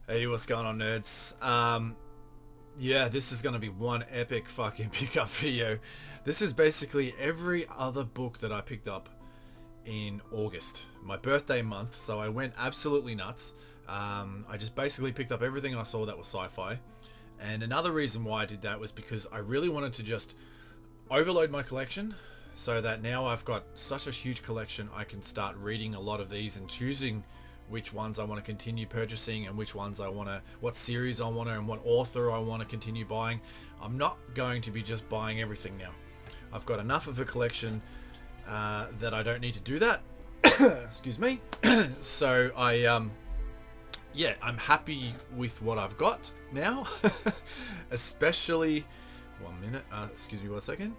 Hey, what's going on, nerds? Yeah, this is going to be one epic fucking pickup video. This is basically every other book that I picked up in August, my birthday month, so I went absolutely nuts. I just basically picked up everything I saw that was sci-fi. And another reason why I did that was because I really wanted to just overload my collection so that now I've got such a huge collection, I can start reading a lot of these and choosing which ones I want to continue purchasing and which ones I want to, what series I want to, and what author I want to continue buying. I'm not going to be just buying everything now. I've got enough of a collection that I don't need to do that. Excuse me. So yeah, I'm happy with what I've got now. Especially, one minute, excuse me 1 second.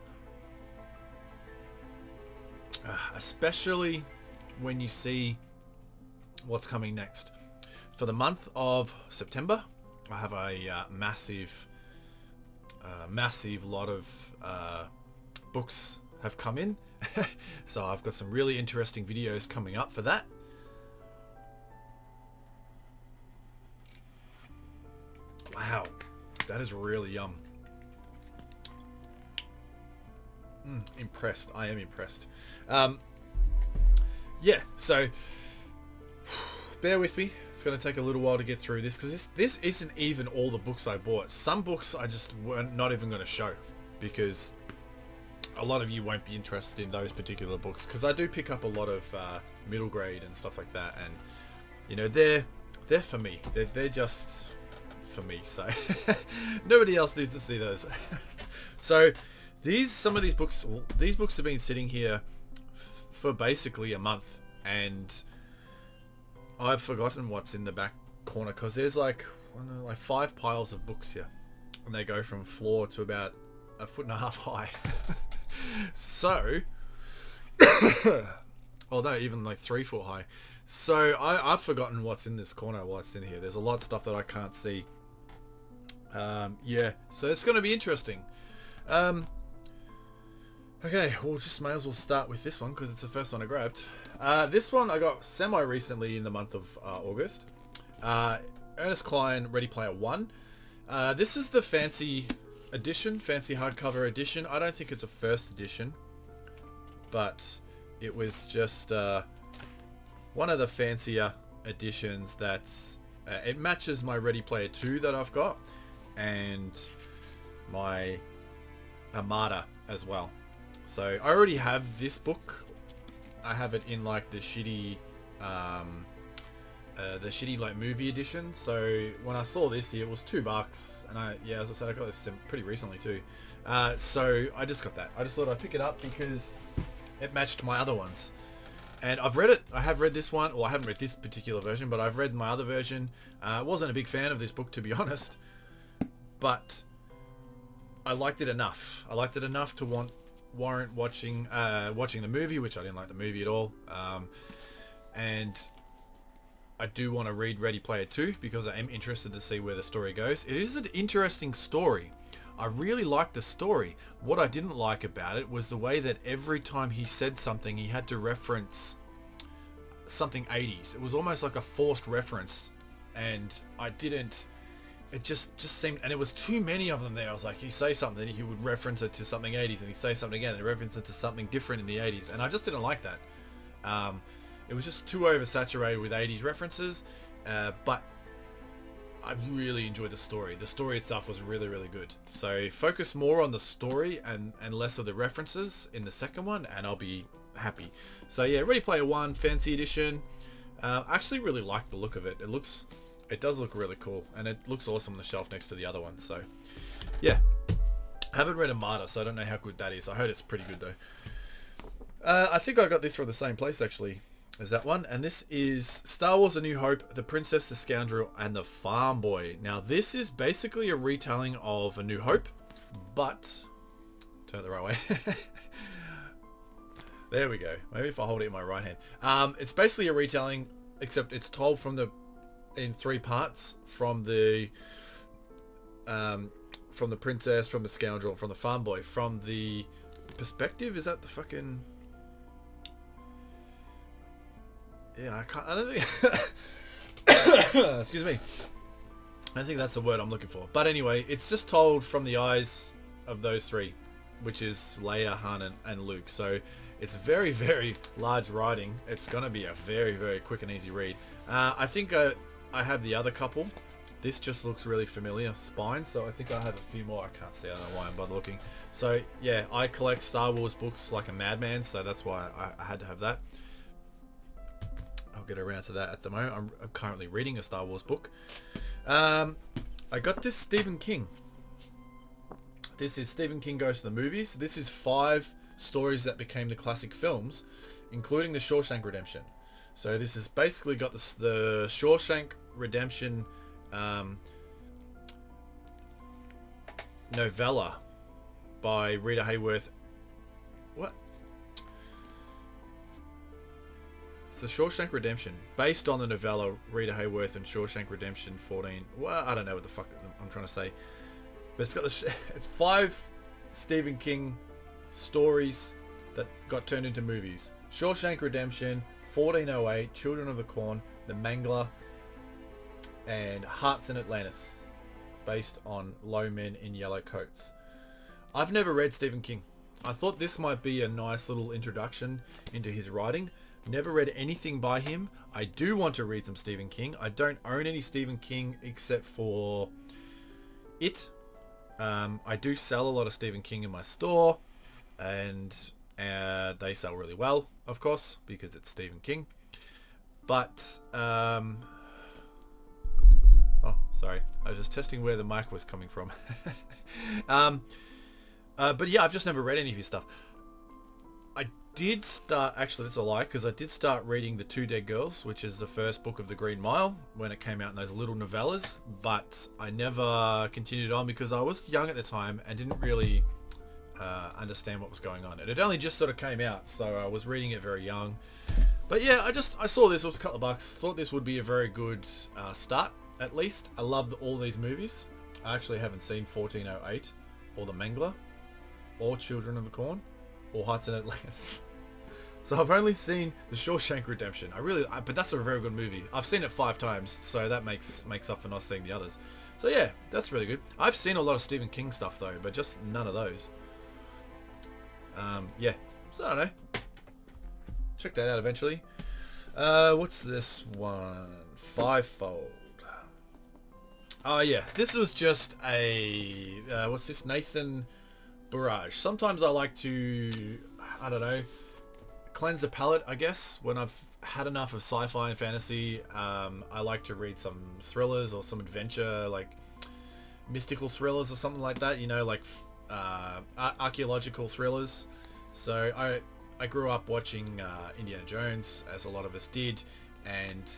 Especially when you see what's coming next. For the month of September, I have a massive lot of books have come in. So I've got some really interesting videos coming up for that. Wow, that is really yum. Impressed. I am impressed. Yeah, so bear with me. It's going to take a little while to get through this because this isn't even all the books I bought. Some books I just weren't not even going to show because a lot of you won't be interested in those particular books, because I do pick up a lot of middle grade and stuff like that, and you know, they're for me. They're just for me. So nobody else needs to see those. So some of these books have been sitting here for basically a month, and I've forgotten what's in the back corner because there's like 5 piles of books here, and they go from floor to about 1.5 feet high. So, although even like 3 foot high. So I've forgotten what's in this corner, what's in here. There's a lot of stuff that I can't see. Yeah, so it's going to be interesting. Okay, we'll just may as well start with this one because it's the first one I grabbed. This one I got semi-recently in the month of August. Ernest Cline, Ready Player One. This is the fancy edition, fancy hardcover edition. I don't think it's a first edition, but it was just one of the fancier editions that's... it matches my Ready Player 2 that I've got, and my Armada as well. So I already have this book. I have it in like the shitty like movie edition. So when I saw this here, it was $2, and yeah, as I said, I got this pretty recently too. So I just got that. I just thought I'd pick it up because it matched my other ones. And I've read it. I have read this one. Well, I haven't read this particular version, but I've read my other version. Wasn't a big fan of this book, to be honest, but I liked it enough. I liked it enough to warrant watching the movie, which I didn't like the movie at all. And I do want to read Ready Player 2 because I am interested to see where the story goes. It is an interesting story. I really liked the story. What I didn't like about it was the way that every time he said something, he had to reference something 80s. It was almost like a forced reference, and I didn't... It just seemed... And it was too many of them there. I was like, he'd say something, he would reference it to something 80s, and he'd say something again, and reference it to something different in the 80s. And I just didn't like that. It was just too oversaturated with 80s references, but I really enjoyed the story. The story itself was really, really good. So focus more on the story and less of the references in the second one, and I'll be happy. So yeah, Ready Player One, Fancy Edition. I actually really like the look of it. It does look really cool, and it looks awesome on the shelf next to the other one. So yeah, I haven't read Armada, so I don't know how good that is. I heard it's pretty good though. I think I got this from the same place actually as that one, and this is Star Wars A New Hope, The Princess, the Scoundrel, and the Farm Boy. Now this is basically a retelling of A New Hope, but turn it the right way. There we go. Maybe if I hold it in my right hand. It's basically a retelling, except it's told in 3 parts, from the princess, from the scoundrel, from the farm boy, from the perspective. Is that the fucking... Yeah, I don't think... Excuse me. I think that's the word I'm looking for. But anyway, it's just told from the eyes of those three, which is Leia, Han, and Luke. So it's very, very large writing. It's going to be a very, very quick and easy read. I think I have the other couple. This just looks really familiar, Spine. So I think I have a few more. I can't see. I don't know why I'm bothered looking. So yeah, I collect Star Wars books like a madman. So that's why I had to have that. I'll get around to that at the moment. I'm currently reading a Star Wars book. I got this Stephen King. This is Stephen King Goes to the Movies. This is 5 stories that became the classic films, including the Shawshank Redemption. So this has basically got the Shawshank Redemption novella by Rita Hayworth. What? It's the Shawshank Redemption, based on the novella Rita Hayworth and Shawshank Redemption 14. Well, I don't know what the fuck I'm trying to say, but it's got it's 5 Stephen King stories that got turned into movies. Shawshank Redemption, 1408, Children of the Corn, The Mangler, and Hearts in Atlantis, based on Low Men in Yellow Coats. I've never read Stephen King. I thought this might be a nice little introduction into his writing. Never read anything by him. I do want to read some Stephen King. I don't own any Stephen King except for It. I do sell a lot of Stephen King in my store, and they sell really well, of course, because it's Stephen King. But oh, sorry, I was just testing where the mic was coming from. But yeah, I've just never read any of his stuff. I did start, actually that's a lie, because I did start reading The Two Dead Girls, which is the first book of the Green Mile, when it came out in those little novellas, but I never continued on because I was young at the time and didn't really understand what was going on. It had only just sort of came out, so I was reading it very young. But yeah, I saw this, it was a couple of bucks, thought this would be a very good start, at least. I loved all these movies. I actually haven't seen 1408, or The Mangler, or Children of the Corn, or Hearts in Atlantis. So I've only seen The Shawshank Redemption. But that's a very good movie. I've seen it 5 times, so that makes up for not seeing the others. So yeah, that's really good. I've seen a lot of Stephen King stuff though, but just none of those. Yeah, so I don't know. Check that out eventually. What's this one? Fivefold. Oh yeah, this was just a what's this? Nathan Barrage. Sometimes I like to, I don't know, cleanse the palate, I guess. When I've had enough of sci-fi and fantasy, I like to read some thrillers or some adventure, like mystical thrillers or something like that, you know, like archaeological thrillers. So I grew up watching Indiana Jones, as a lot of us did, and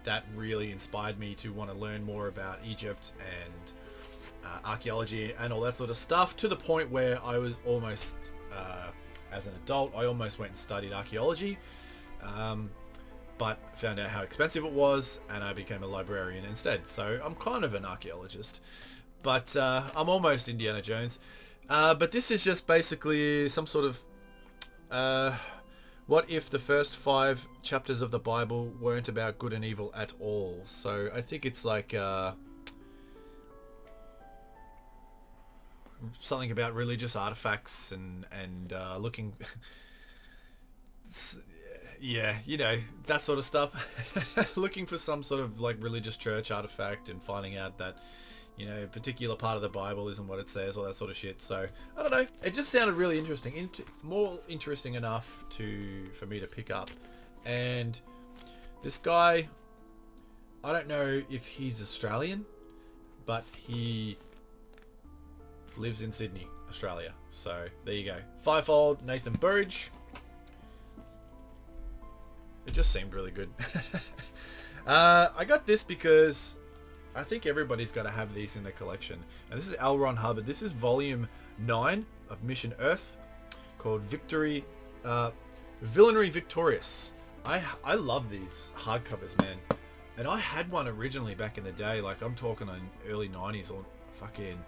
that really inspired me to want to learn more about Egypt and archaeology and all that sort of stuff, to the point where I was almost, as an adult, I almost went and studied archaeology, but found out how expensive it was, and I became a librarian instead. So I'm kind of an archaeologist, but I'm almost Indiana Jones. But this is just basically some sort of, what if the first 5 chapters of the Bible weren't about good and evil at all? So I think it's like something about religious artifacts and looking, yeah, you know, that sort of stuff. Looking for some sort of like religious church artifact and finding out that, you know, a particular part of the Bible isn't what it says, all that sort of shit. So I don't know, it just sounded really interesting, more interesting enough for me to pick up. And this guy, I don't know if he's Australian, but he lives in Sydney, Australia. So there you go. Fivefold, Nathan Burridge. It just seemed really good. I got this because I think everybody's got to have these in their collection. And this is L. Ron Hubbard. This is volume 9 of Mission Earth, called Villainy Victorious. I love these hardcovers, man. And I had one originally back in the day, like I'm talking in early 90s or fucking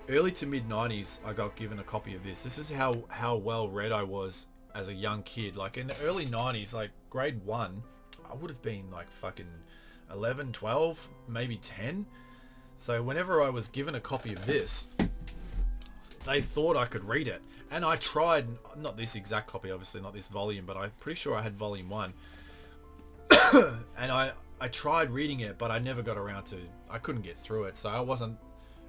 early to mid 90s. I got given a copy of this. This is how well read I was as a young kid. Like in the early 90s, like grade 1, I would have been like fucking 11, 12, maybe 10. So whenever I was given a copy of this, they thought I could read it. And I tried, not this exact copy, obviously, not this volume, but I'm pretty sure I had volume 1. And I tried reading it, but I never got around to, I couldn't get through it. So I wasn't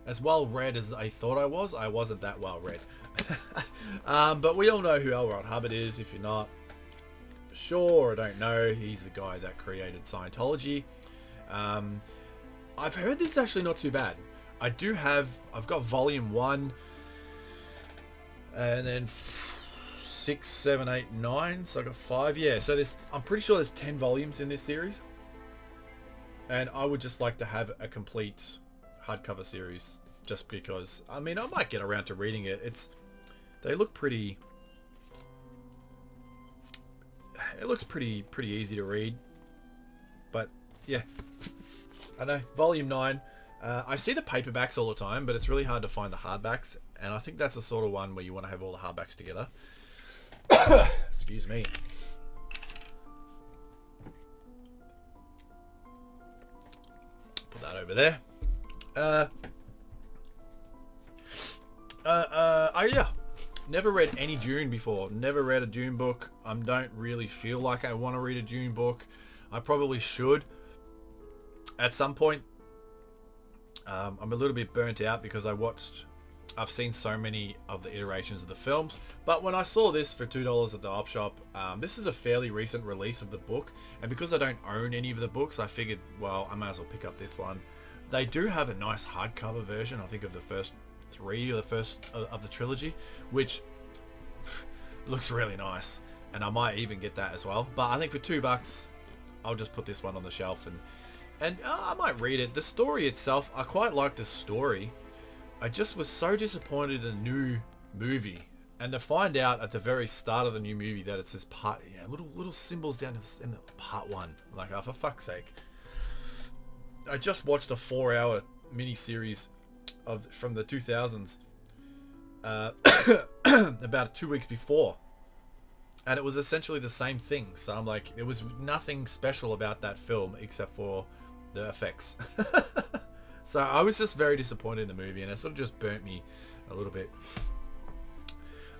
as well read as they thought I was. I wasn't that well read. But we all know who L. Ron Hubbard is. If you're not sure or don't know, he's the guy that created Scientology. I've heard this is actually not too bad. I've got volume 1, and then 6, 7, 8, 9. So I got 5. Yeah, so I'm pretty sure there's 10 volumes in this series. And I would just like to have a complete hardcover series, just because, I mean, I might get around to reading it. They look pretty, it looks pretty easy to read. But yeah, I know, volume 9. I see the paperbacks all the time, but it's really hard to find the hardbacks. And I think that's the sort of one where you want to have all the hardbacks together. Excuse me. Put that over there. Yeah. Never read any Dune before. Never read a Dune book. I don't really feel like I want to read a Dune book. I probably should at some point. I'm a little bit burnt out because I've seen so many of the iterations of the films, but when I saw this for $2 at the op shop, this is a fairly recent release of the book, and because I don't own any of the books, I figured, well, I might as well pick up this one. They do have a nice hardcover version, I think, of the first 3 or the first of the trilogy, which looks really nice, and I might even get that as well. But I think for $2, I'll just put this one on the shelf, and I might read it. The story itself, I quite like the story. I just was so disappointed in the new movie, and to find out at the very start of the new movie that it's this part, little symbols down in the part 1. Like, oh, for fuck's sake! I just watched a 4-hour miniseries from the 2000s about 2 weeks before, and it was essentially the same thing. So I'm like, there was nothing special about that film except for the effects. So I was just very disappointed in the movie, and it sort of just burnt me a little bit.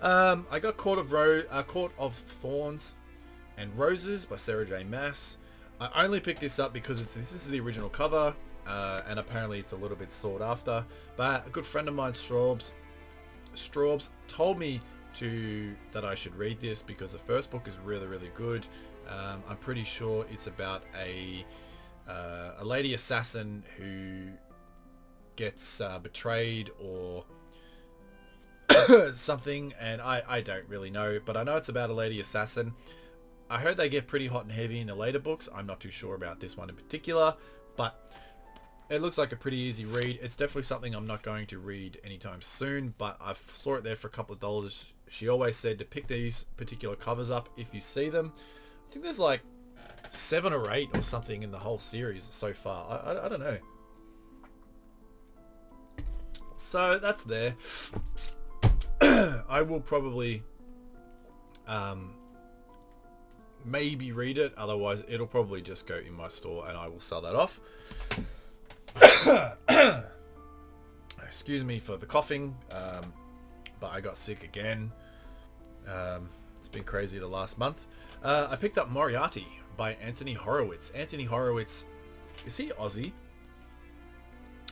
I got Court of Thorns and Roses by Sarah J. Maas. I only picked this up because this is the original cover, and apparently it's a little bit sought after. But a good friend of mine, Straubs, told me that I should read this because the first book is really, really good. I'm pretty sure it's about a lady assassin who gets betrayed or something, and I don't really know, but I know it's about a lady assassin. I heard they get pretty hot and heavy in the later books. I'm not too sure about this one in particular, but it looks like a pretty easy read. It's definitely something I'm not going to read anytime soon, but I saw it there for a couple of dollars. She always said to pick these particular covers up if you see them. I think there's like 7 or 8 or something in the whole series so far. I don't know. So that's there. I will probably maybe read it, otherwise it'll probably just go in my store and I will sell that off. Excuse me for the coughing, but I got sick again. It's been crazy the last month. I picked up Moriarty by Anthony Horowitz. Anthony Horowitz, is he Aussie?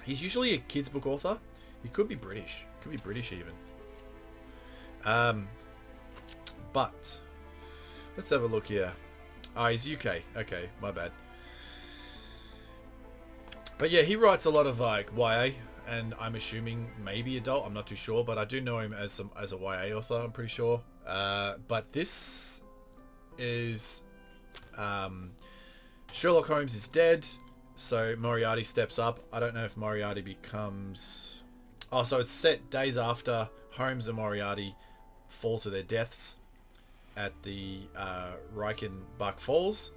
He's usually a kids book author. He could be British. Could be British even. But let's have a look here. He's UK. Okay, my bad. But yeah, he writes a lot of like YA, and I'm assuming maybe adult. I'm not too sure, but I do know him as a YA author. I'm pretty sure. But this is Sherlock Holmes is dead, so Moriarty steps up. I don't know if Moriarty becomes... Oh, so it's set days after Holmes and Moriarty fall to their deaths at the Reichenbach Falls.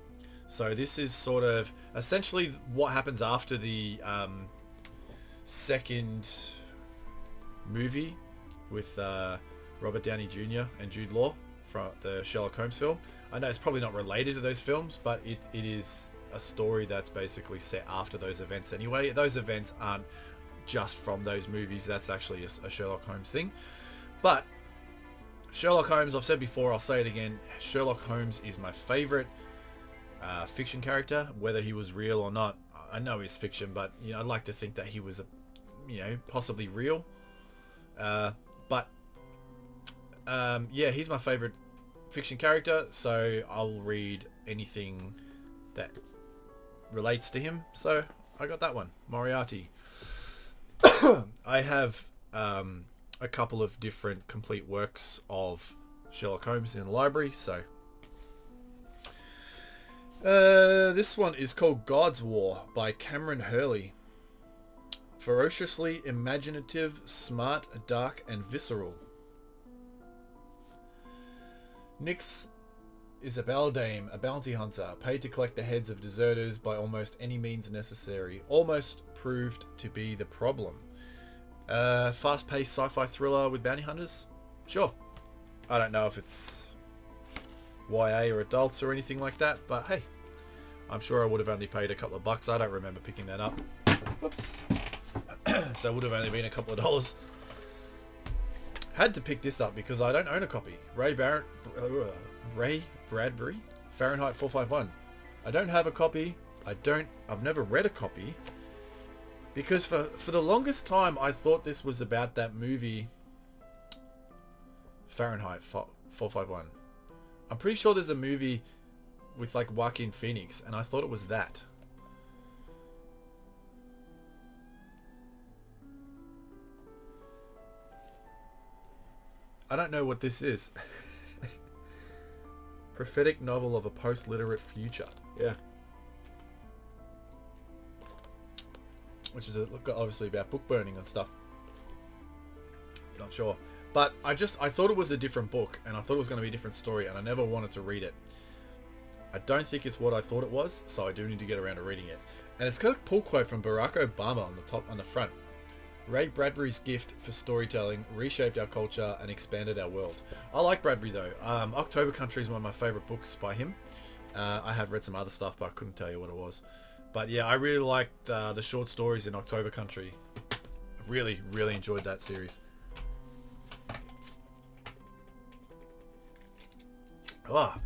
So this is sort of essentially what happens after the second movie with Robert Downey Jr. and Jude Law from the Sherlock Holmes film. I know it's probably not related to those films, but it is a story that's basically set after those events anyway. Those events aren't just from those movies. That's actually a Sherlock Holmes thing. But Sherlock Holmes, I've said before, I'll say it again, Sherlock Holmes is my favorite fiction character, whether he was real or not. I know he's fiction, but you know, I'd like to think that he was possibly real. Yeah, he's my favorite fiction character, so I'll read anything that relates to him. So I got that one, Moriarty. I have a couple of different complete works of Sherlock Holmes in the library, so this one is called God's War by Cameron Hurley. Ferociously imaginative, smart, dark, and visceral. Nyx is a beldame, a bounty hunter, paid to collect the heads of deserters by almost any means necessary. Almost proved to be the problem. Fast-paced sci-fi thriller with bounty hunters? Sure. I don't know if it's YA or adults or anything like that, but hey, I'm sure I would have only paid a couple of bucks. I don't remember picking that up. Whoops. So it would have only been a couple of dollars. Had to pick this up because I don't own a copy. Ray Bradbury, Fahrenheit 451. I don't have a copy. I've never read a copy because for the longest time I thought this was about that movie Fahrenheit 451. I'm pretty sure there's a movie with like Joaquin Phoenix, and I thought it was that. I don't know what this is. Prophetic novel of a post-literate future. Yeah. Which is obviously about book burning and stuff. Not sure. But I thought it was a different book, and I thought it was going to be a different story, and I never wanted to read it. I don't think it's what I thought it was, so I do need to get around to reading it. And it's got a pull quote from Barack Obama on the front. Ray Bradbury's gift for storytelling reshaped our culture and expanded our world. I like Bradbury though. October Country is one of my favorite books by him. I have read some other stuff, but I couldn't tell you what it was. But yeah, I really liked the short stories in October Country. I really, really enjoyed that series. Ah,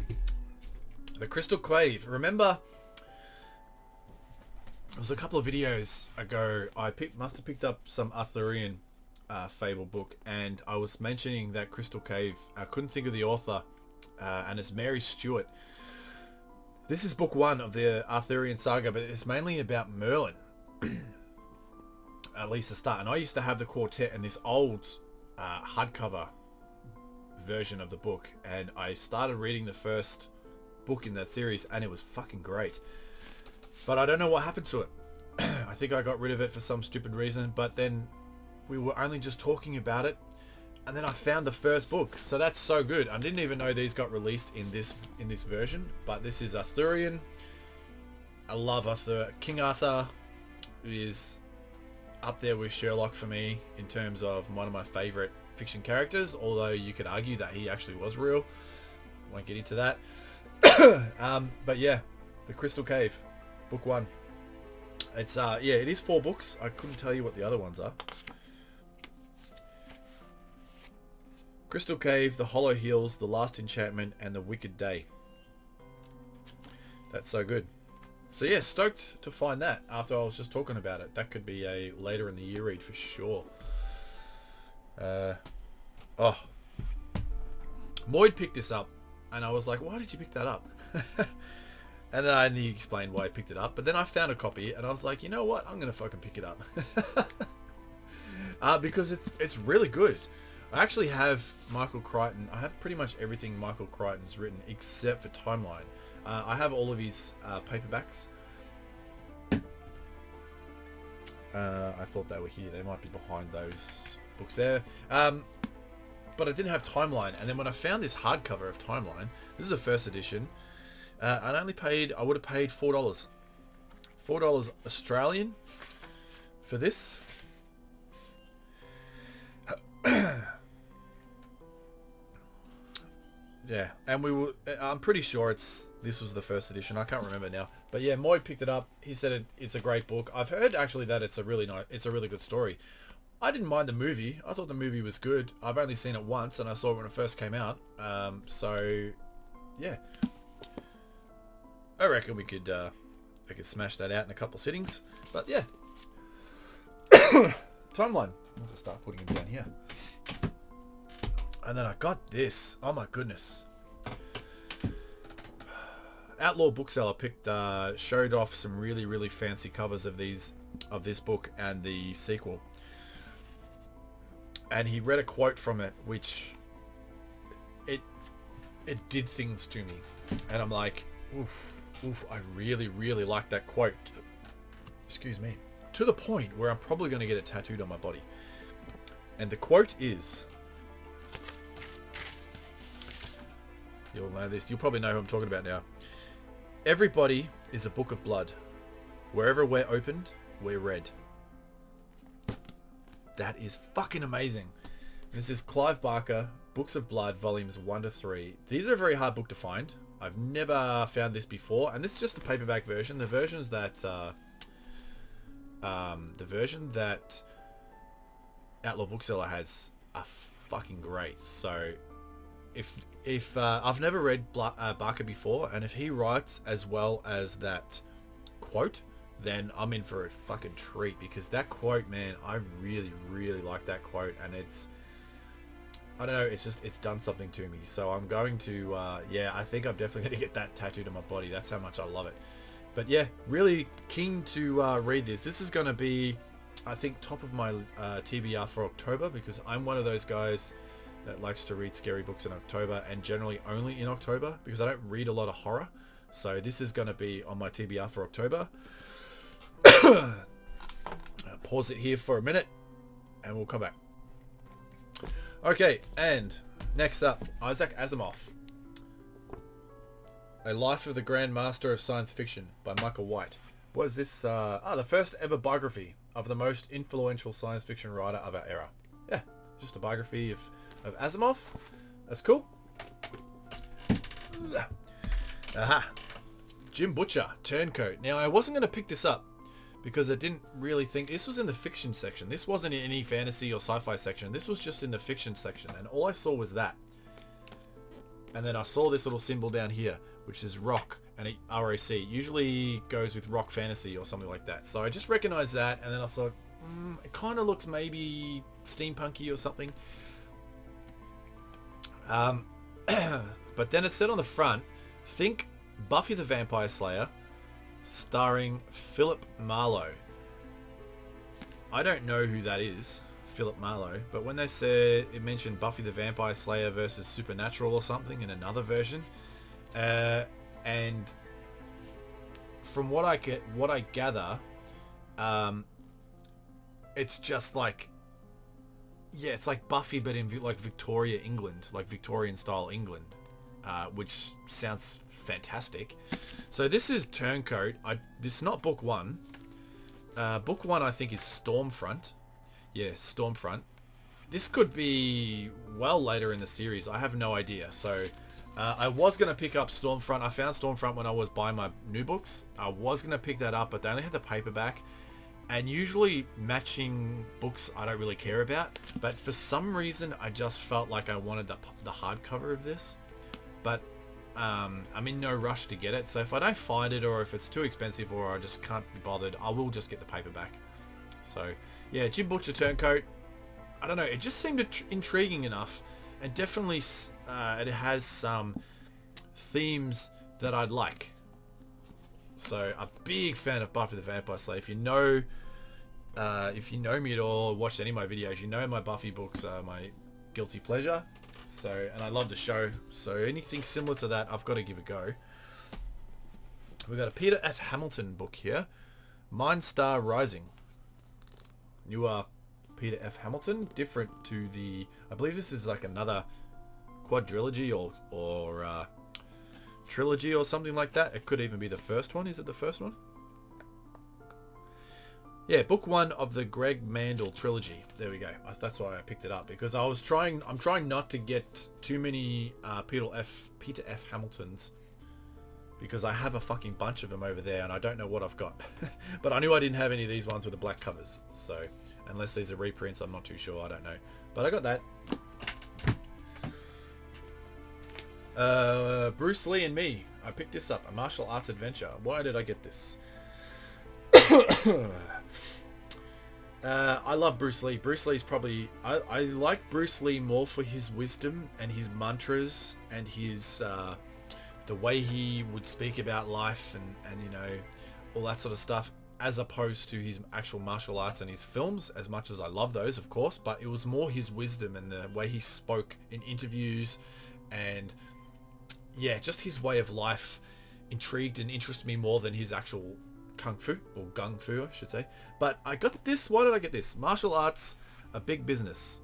the Crystal Cave. Remember, it was a couple of videos ago, I must have picked up some Arthurian fable book, and I was mentioning that Crystal Cave. I couldn't think of the author, and it's Mary Stewart. This is book one of the Arthurian saga, but it's mainly about Merlin, at least the start. And I used to have the quartet and this old hardcover version of the book, and I started reading the first book in that series, and it was fucking great. But I don't know what happened to it. I think I got rid of it for some stupid reason, but then we were only just talking about it, and then I found the first book. So that's so good. I didn't even know these got released in this version, but this is Arthurian. I love Arthur. King Arthur is up there with Sherlock for me in terms of one of my favorite fiction characters, although you could argue that he actually was real. Won't get into that. But yeah, The Crystal Cave. Book one. It's yeah, it is 4 books. I couldn't tell you what the other ones are. Crystal Cave, The Hollow Hills, The Last Enchantment, and The Wicked Day. That's so good. So yeah, stoked to find that after I was just talking about it. That could be a later in the year read for sure. Moyd picked this up, and I was like, why did you pick that up? And then he explained why I picked it up. But then I found a copy, and I was like, you know what? I'm going to fucking pick it up. Because it's really good. I actually have Michael Crichton. I have pretty much everything Michael Crichton's written, except for Timeline. I have all of his paperbacks. I thought they were here. They might be behind those books there. But I didn't have Timeline. And then when I found this hardcover of Timeline, this is a first edition. I would have paid $4. $4 Australian for this. Yeah, and I'm pretty sure this was the first edition. I can't remember now, but yeah, Moy picked it up. He said it's a great book. I've heard actually that it's a really good story. I didn't mind the movie. I thought the movie was good. I've only seen it once, and I saw it when it first came out. So yeah, I reckon we could smash that out in a couple sittings. But yeah, timeline. I'll just start putting it down here. And then I got this. Oh my goodness. Outlaw Bookseller showed off some really fancy covers of this book and the sequel. And he read a quote from it, which it did things to me. And I'm like, oof, I really like that quote. Excuse me. To the point where I'm probably going to get it tattooed on my body. And the quote is... You'll know this. You'll probably know who I'm talking about now. Everybody is a book of blood. Wherever we're opened, we're read. That is fucking amazing. This is Clive Barker, Books of Blood, volumes 1 to 3. These are a very hard book to find. I've never found this before, and this is just the paperback version. The version that Outlaw Bookseller has are fucking great. So if I've never read Barker before, and if he writes as well as that quote, then I'm in for a fucking treat, because that quote, man, I really like that quote, and I don't know, it's done something to me. So I'm going to, I think I'm definitely going to get that tattooed on my body. That's how much I love it. But yeah, really keen to read this. This is going to be, I think, top of my TBR for October, because I'm one of those guys that likes to read scary books in October, and generally only in October, because I don't read a lot of horror. So this is going to be on my TBR for October. I'll pause it here for a minute and we'll come back. Okay, and next up, Isaac Asimov. A Life of the Grand Master of Science Fiction by Michael White. What is this? The first ever biography of the most influential science fiction writer of our era. Yeah, just a biography of Asimov. That's cool. Aha. Jim Butcher, Turncoat. Now, I wasn't going to pick this up because I didn't really think... This was in the fiction section. This wasn't in any fantasy or sci-fi section. This was just in the fiction section, and all I saw was that. And then I saw this little symbol down here, which is rock, and ROC. Usually goes with rock fantasy or something like that. So I just recognized that, and then I thought, it kind of looks maybe steampunky or something. But then it said on the front, think Buffy the Vampire Slayer, starring Philip Marlowe. I don't know who that is, Philip Marlowe, but when they said it mentioned Buffy the Vampire Slayer versus Supernatural or something in another version, and from what I gather, it's just like, yeah, it's like Buffy but in like Victoria, England, like Victorian style England, which sounds fantastic. So this is Turncoat. This is not book one. Book one I think is Stormfront. Yeah, Stormfront. This could be well later in the series. I have no idea. So I was going to pick up Stormfront. I found Stormfront when I was buying my new books. I was going to pick that up, but they only had the paperback. And usually matching books I don't really care about. But for some reason I just felt like I wanted the hardcover of this. But I'm in no rush to get it. So if I don't find it, or if it's too expensive, or I just can't be bothered, I will just get the paperback. So yeah, Jim Butcher Turncoat. I don't know, it just seemed intriguing enough, and definitely it has some themes that I'd like. So a big fan of Buffy the Vampire Slayer. If you know me at all, or watched any of my videos, you know my Buffy books are my guilty pleasure. So, and I love the show. So anything similar to that, I've got to give a go. We've got a Peter F. Hamilton book here, Mindstar Rising. You are Peter F. Hamilton, different to the... I believe this is like another quadrilogy or trilogy or something like that. It could even be the first one. Is it the first one? Yeah, book 1 of the Greg Mandel trilogy. There we go. That's why I picked it up, because I'm trying not to get too many Peter F. Hamiltons, because I have a fucking bunch of them over there and I don't know what I've got. But I knew I didn't have any of these ones with the black covers. So, unless these are reprints, I'm not too sure. I don't know. But I got that. Bruce Lee and Me. I picked this up. A martial arts adventure. Why did I get this? I love Bruce Lee. Bruce Lee's probably... I like Bruce Lee more for his wisdom and his mantras and his... the way he would speak about life and you know, all that sort of stuff, as opposed to his actual martial arts and his films, as much as I love those, of course. But it was more his wisdom and the way he spoke in interviews, and yeah, just his way of life intrigued and interested me more than his actual kung fu, or gung fu I should say. But I got this. Why did I get this? Martial arts, a big business.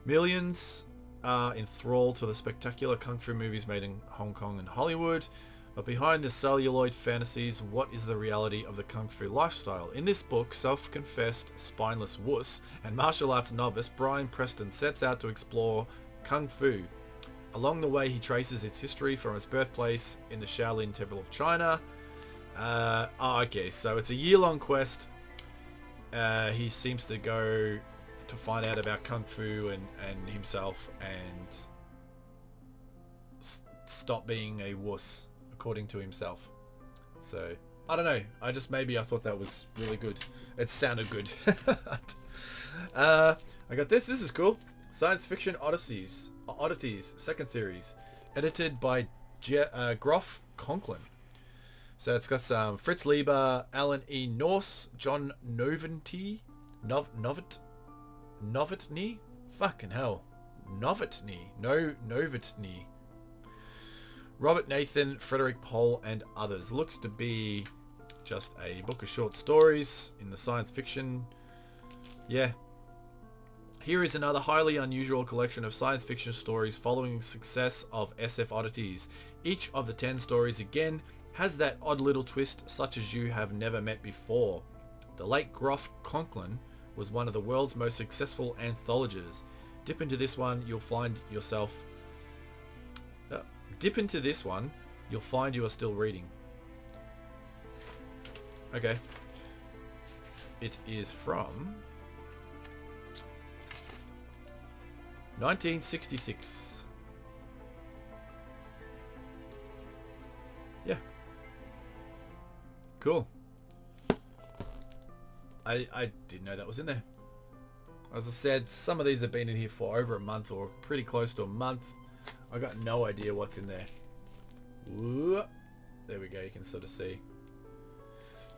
Millions are enthralled to the spectacular kung fu movies made in Hong Kong and Hollywood. But behind the celluloid fantasies, what is the reality of the kung fu lifestyle? In this book, self-confessed spineless wuss and martial arts novice Brian Preston sets out to explore kung fu. Along the way, he traces its history from its birthplace in the Shaolin Temple of China. Okay, so it's a year-long quest. He seems to go to find out about kung fu and himself, and stop being a wuss, according to himself. So, I don't know. I thought that was really good. It sounded good. I got this. This is cool. Science Fiction Oddities, second series. Edited by Groff Conklin. So it's got some Fritz Lieber, Alan E. Norse, John Novotny, Novotny? Fucking hell. Novotny. Robert Nathan, Frederick Pohl, and others. Looks to be just a book of short stories in the science fiction. Yeah. Here is another highly unusual collection of science fiction stories following the success of SF Oddities. Each of the 10 stories again has that odd little twist such as you have never met before. The late Groff Conklin was one of the world's most successful anthologies. Dip into this one, you'll find you are still reading. Okay. It is from 1966. Yeah. Cool. I didn't know that was in there. As I said, some of these have been in here for over a month, or pretty close to a month. I got no idea what's in there. Whoop. There we go, you can sort of see.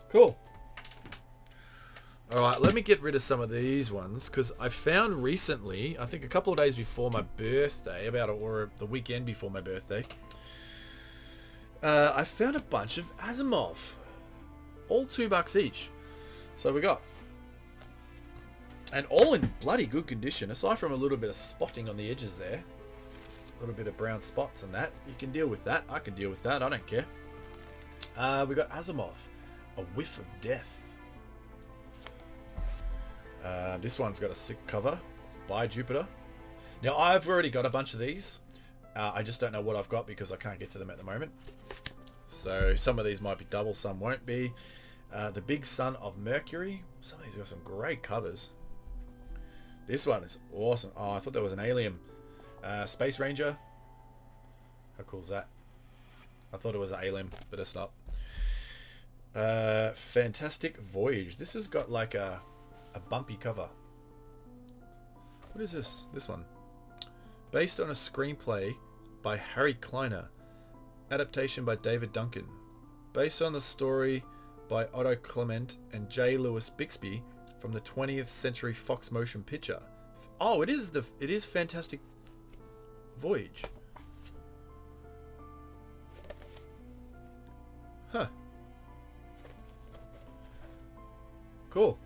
Cool. Alright, let me get rid of some of these ones, because I found recently, I think a couple of days before my birthday, or the weekend before my birthday, I found a bunch of Asimov. All $2 each. So we got, and all in bloody good condition, aside from a little bit of spotting on the edges there. A little bit of brown spots and that. You can deal with that. I can deal with that. I don't care. We got Asimov, A Whiff of Death. This one's got a sick cover by Jupiter. Now, I've already got a bunch of these. I just don't know what I've got because I can't get to them at the moment. So some of these might be double, some won't be. The Big Son of Mercury. Some of these got some great covers. This one is awesome. Oh, I thought that was an alien. Space Ranger. How cool is that? I thought it was an alien, but it's not. Fantastic Voyage. This has got like a bumpy cover. What is this? This one. Based on a screenplay by Harry Kleiner. Adaptation by David Duncan. Based on the story by Otto Clement and J. Lewis Bixby from the 20th Century Fox motion picture. Oh, it is Fantastic Voyage. Huh. Cool.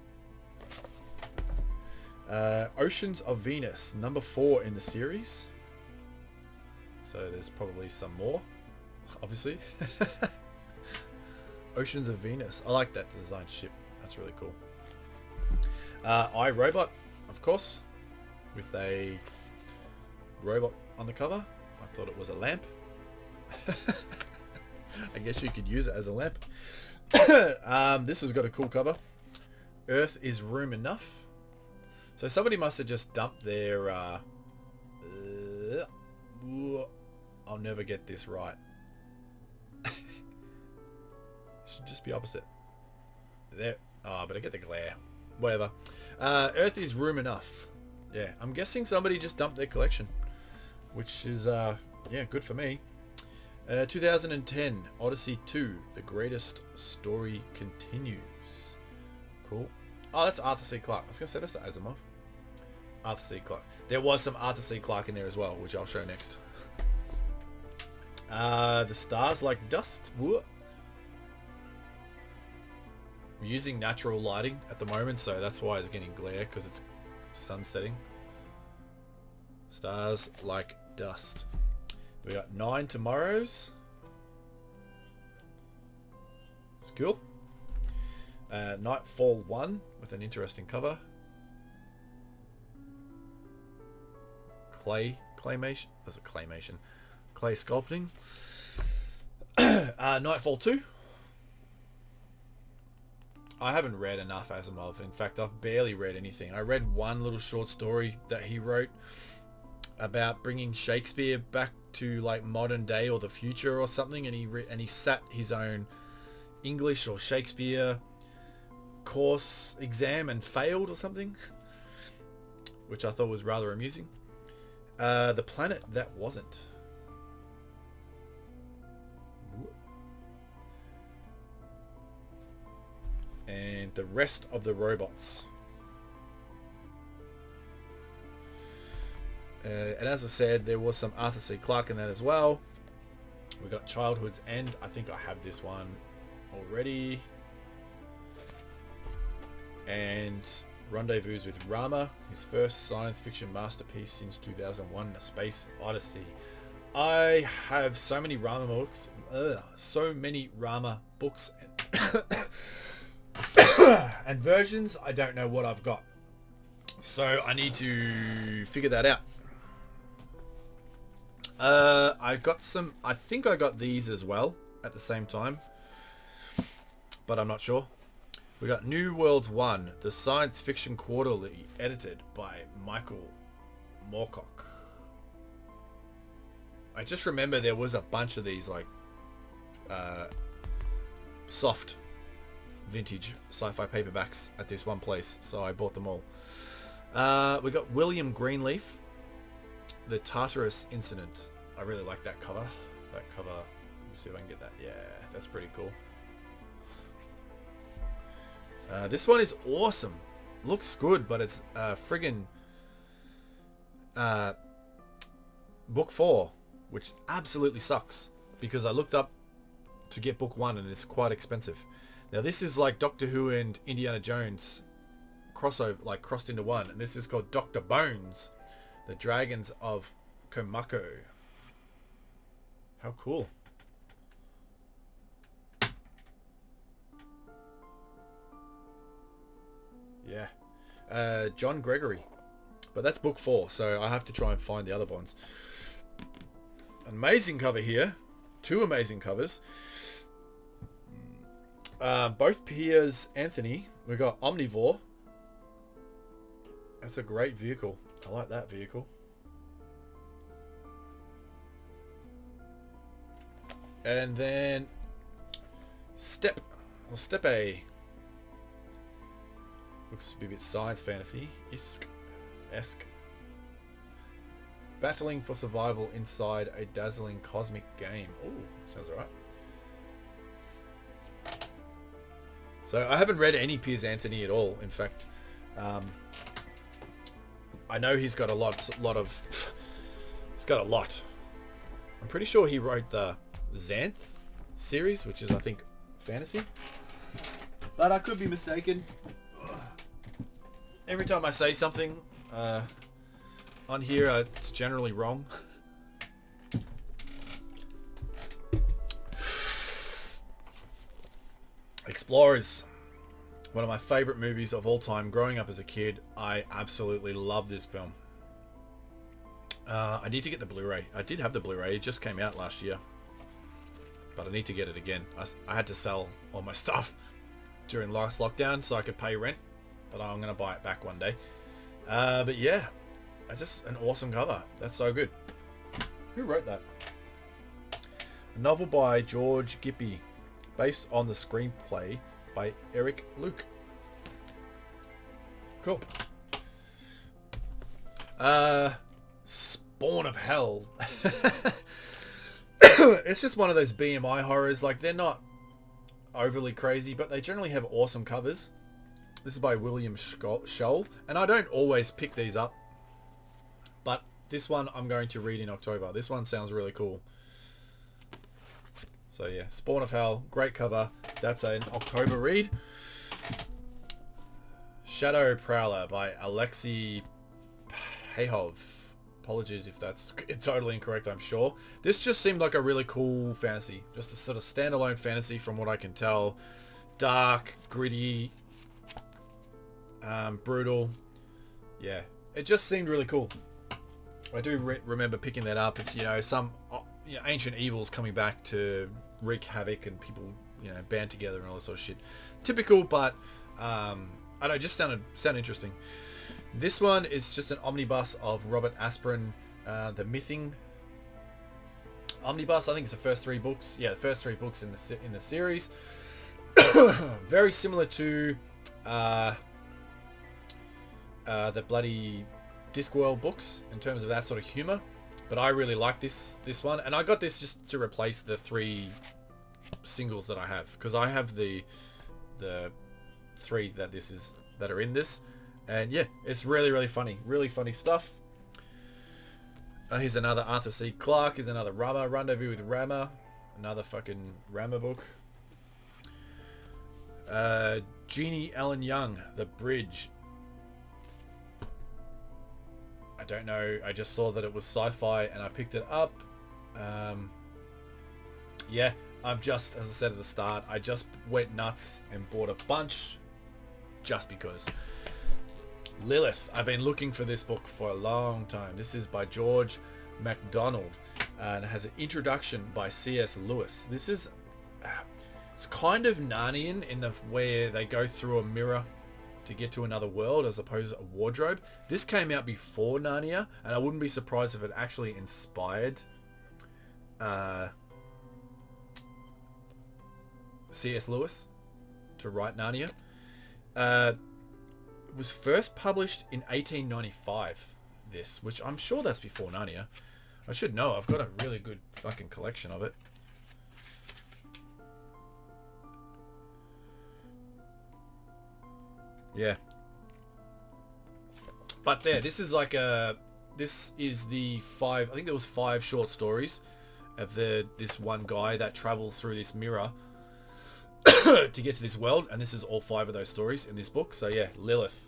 Oceans of Venus, number 4 in the series. So there's probably some more, obviously. Oceans of Venus. I like that design ship. That's really cool. I, Robot, of course, with a robot on the cover. I thought it was a lamp. I guess you could use it as a lamp. This has got a cool cover. Earth is room enough. So somebody must have just dumped their... I'll never get this right. Should just be opposite. There. Oh, but I get the glare. Whatever. Earth is room enough. Yeah, I'm guessing somebody just dumped their collection. Which is, yeah, good for me. 2010, Odyssey 2, The Greatest Story Continues. Cool. Oh, that's Arthur C. Clarke. I was going to say that's Asimov. Arthur C. Clarke. There was some Arthur C. Clarke in there as well, which I'll show next. The Stars Like Dust. Whoa. I'm using natural lighting at the moment, so that's why it's getting glare, because it's sun setting. Stars Like Dust. We got 9 Tomorrows. It's cool. Nightfall 1 with an interesting cover. Claymation. That's a claymation. Clay sculpting. Nightfall 2. I haven't read enough Asimov. In fact, I've barely read anything. I read one little short story that he wrote about bringing Shakespeare back to like modern day or the future or something, and he sat his own English or Shakespeare course exam and failed or something, which I thought was rather amusing. The Planet That Wasn't. And The Rest of the Robots. And as I said, there was some Arthur C. Clarke in that as well. We got Childhood's End. I think I have this one already. And Rendezvous with Rama, his first science fiction masterpiece since 2001, A Space Odyssey. I have so many Rama books. And versions. I don't know what I've got. So I need to figure that out. I got some, I think I got these as well at the same time, but I'm not sure. We got New Worlds 1, the science fiction quarterly, edited by Michael Moorcock. I just remember there was a bunch of these like soft vintage sci-fi paperbacks at this one place, so I bought them all. We got William Greenleaf, The Tartarus Incident. I really like that cover. Let me see if I can get that. Yeah, that's pretty cool. This one is awesome. Looks good, but it's friggin' book 4, which absolutely sucks because I looked up to get book 1 and it's quite expensive. Now this is like Doctor Who and Indiana Jones crossover, like crossed into one, and this is called Dr. Bones, The Dragons of Komako. How cool. Yeah. John Gregory. But that's book 4, so I have to try and find the other ones. Amazing cover here. 2 amazing covers. Both Piers Anthony. We got Omnivore. That's a great vehicle. I like that vehicle. And then Step A. Looks to be a bit science fantasy-esque. Battling for survival inside a dazzling cosmic game. Ooh, sounds alright. So I haven't read any Piers Anthony at all. In fact, I know he's got a lot. He's got a lot. I'm pretty sure he wrote the Xanth series, which is, I think, fantasy. But I could be mistaken. Every time I say something on here, it's generally wrong. Explorers. One of my favorite movies of all time. Growing up as a kid, I absolutely love this film. I need to get the Blu-ray. I did have the Blu-ray. It just came out last year. But I need to get it again. I had to sell all my stuff during last lockdown so I could pay rent. But I'm going to buy it back one day. But yeah, it's just an awesome cover. That's so good. Who wrote that? A novel by George Gippy, based on the screenplay by Eric Luke. Cool. Spawn of Hell. It's just one of those BMI horrors. Like, they're not overly crazy, but they generally have awesome covers. This is by William Scholl, and I don't always pick these up, but this one I'm going to read in October. This one sounds really cool. So yeah, Spawn of Hell, great cover. That's an October read. Shadow Prowler by Alexey Hayhoff. Apologies if that's totally incorrect, I'm sure. This just seemed like a really cool fantasy. Just a sort of standalone fantasy from what I can tell. Dark, gritty, brutal. Yeah, it just seemed really cool. I do remember picking that up. It's, some ancient evils coming back to wreak havoc and people, band together and all that sort of shit. Typical, but I don't know, just sounded interesting. This one is just an omnibus of Robert Asprin, The Mything omnibus. I think it's the first 3 books. Yeah, the first 3 books in the series. Very similar to the bloody Discworld books in terms of that sort of humor, but I really like this one, and I got this just to replace the 3 singles that I have, because I have the 3 that are in this. And yeah, it's really funny. Really funny stuff. Here's another Arthur C. Clarke. Here's another Rama. Rendezvous with Rama. Another fucking Rama book. Jeannie Allen Young, The Bridge. I don't know. I just saw that it was Sci-Fi and I picked it up. Yeah, I've just, as I said at the start, I just went nuts and bought a bunch just because. Lilith. I've been looking for this book for a long time. This is by George MacDonald, and it has an introduction by C.S. Lewis. This is, it's kind of Narnian in the where they go through a mirror to get to another world as opposed to a wardrobe. This came out before Narnia, and I wouldn't be surprised if it actually inspired C.S. Lewis to write Narnia. Was first published in 1895, this, which I'm sure that's before Narnia. I should know. I've got a really good fucking collection of it. Yeah. But there, this is like this is the 5, I think there was 5 short stories of this one guy that travels through this mirror to get to this world, and this is all 5 of those stories in this book. So yeah, Lilith.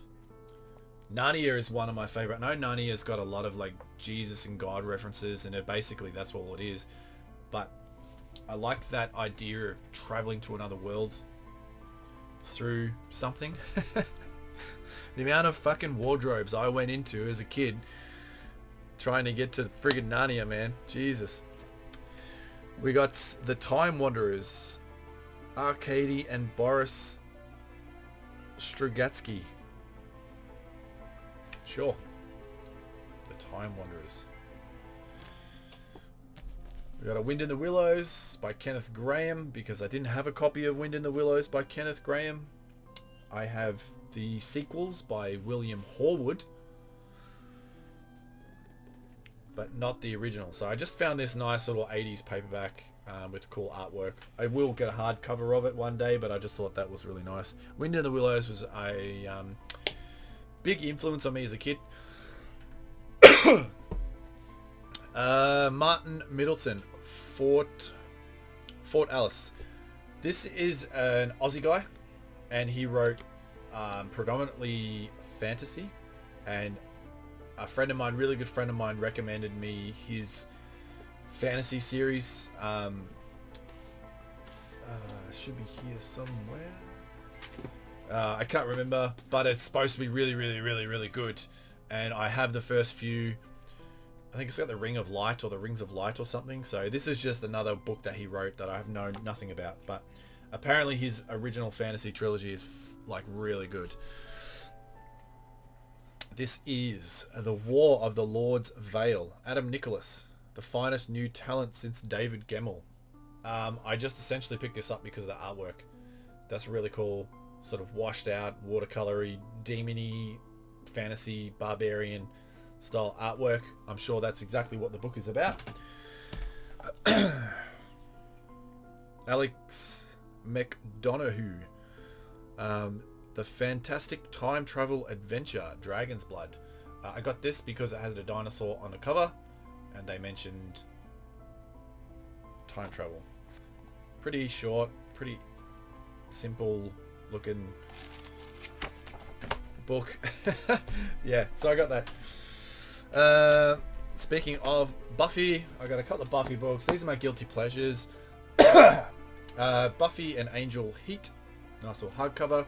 Narnia is one of my favorite. I know Narnia's got a lot of like Jesus and God references, and that's all it is. But I like that idea of traveling to another world through something. The amount of fucking wardrobes I went into as a kid trying to get to friggin' Narnia, man. Jesus. We got The Time Wanderers. Arkady and Boris Strugatsky. Sure. The Time Wanderers. We got A Wind in the Willows by Kenneth Grahame, because I didn't have a copy of Wind in the Willows by Kenneth Grahame. I have the sequels by William Horwood, but not the original. So I just found this nice little 80s paperback with cool artwork. I will get a hardcover of it one day, but I just thought that was really nice. Wind in the Willows was a big influence on me as a kid. Martin Middleton, Fort Alice. This is an Aussie guy, and he wrote predominantly fantasy, and a friend of mine, really good friend of mine, recommended me his fantasy series. Should be here somewhere. I can't remember, but it's supposed to be really, really, really, really good. And I have the first few. I think it's got the Ring of Light or the Rings of Light or something. So this is just another book that he wrote that I have known nothing about. But apparently his original fantasy trilogy is like really good. This is The War of the Lord's Vale. Adam Nicholas, the finest new talent since David Gemmell. I just essentially picked this up because of the artwork. That's really cool. Sort of washed out, watercolory, demony, fantasy, barbarian style artwork. I'm sure that's exactly what the book is about. Alex McDonough. The Fantastic Time Travel Adventure, Dragon's Blood. I got this because it has a dinosaur on the cover, and they mentioned time travel. Pretty short, pretty simple looking book. Yeah, so I got that. Speaking of Buffy, I got a couple of Buffy books. These are my guilty pleasures. Buffy and Angel Heat, nice little hardcover,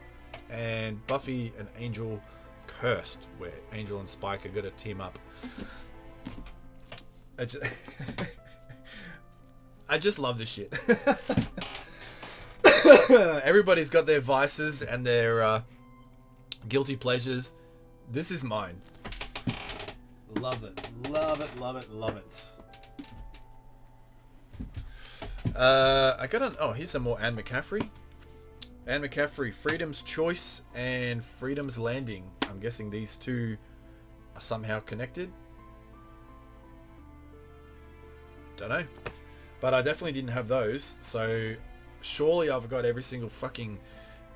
and Buffy and Angel Cursed, where Angel and Spike are going to team up. I just love this shit. Everybody's got their vices and their guilty pleasures. This is mine. Love it. Love it, love it, love it. I got an... Oh, here's some more Anne McCaffrey. Anne McCaffrey, Freedom's Choice and Freedom's Landing. I'm guessing these two are somehow connected. Don't know. But I definitely didn't have those. So surely I've got every single fucking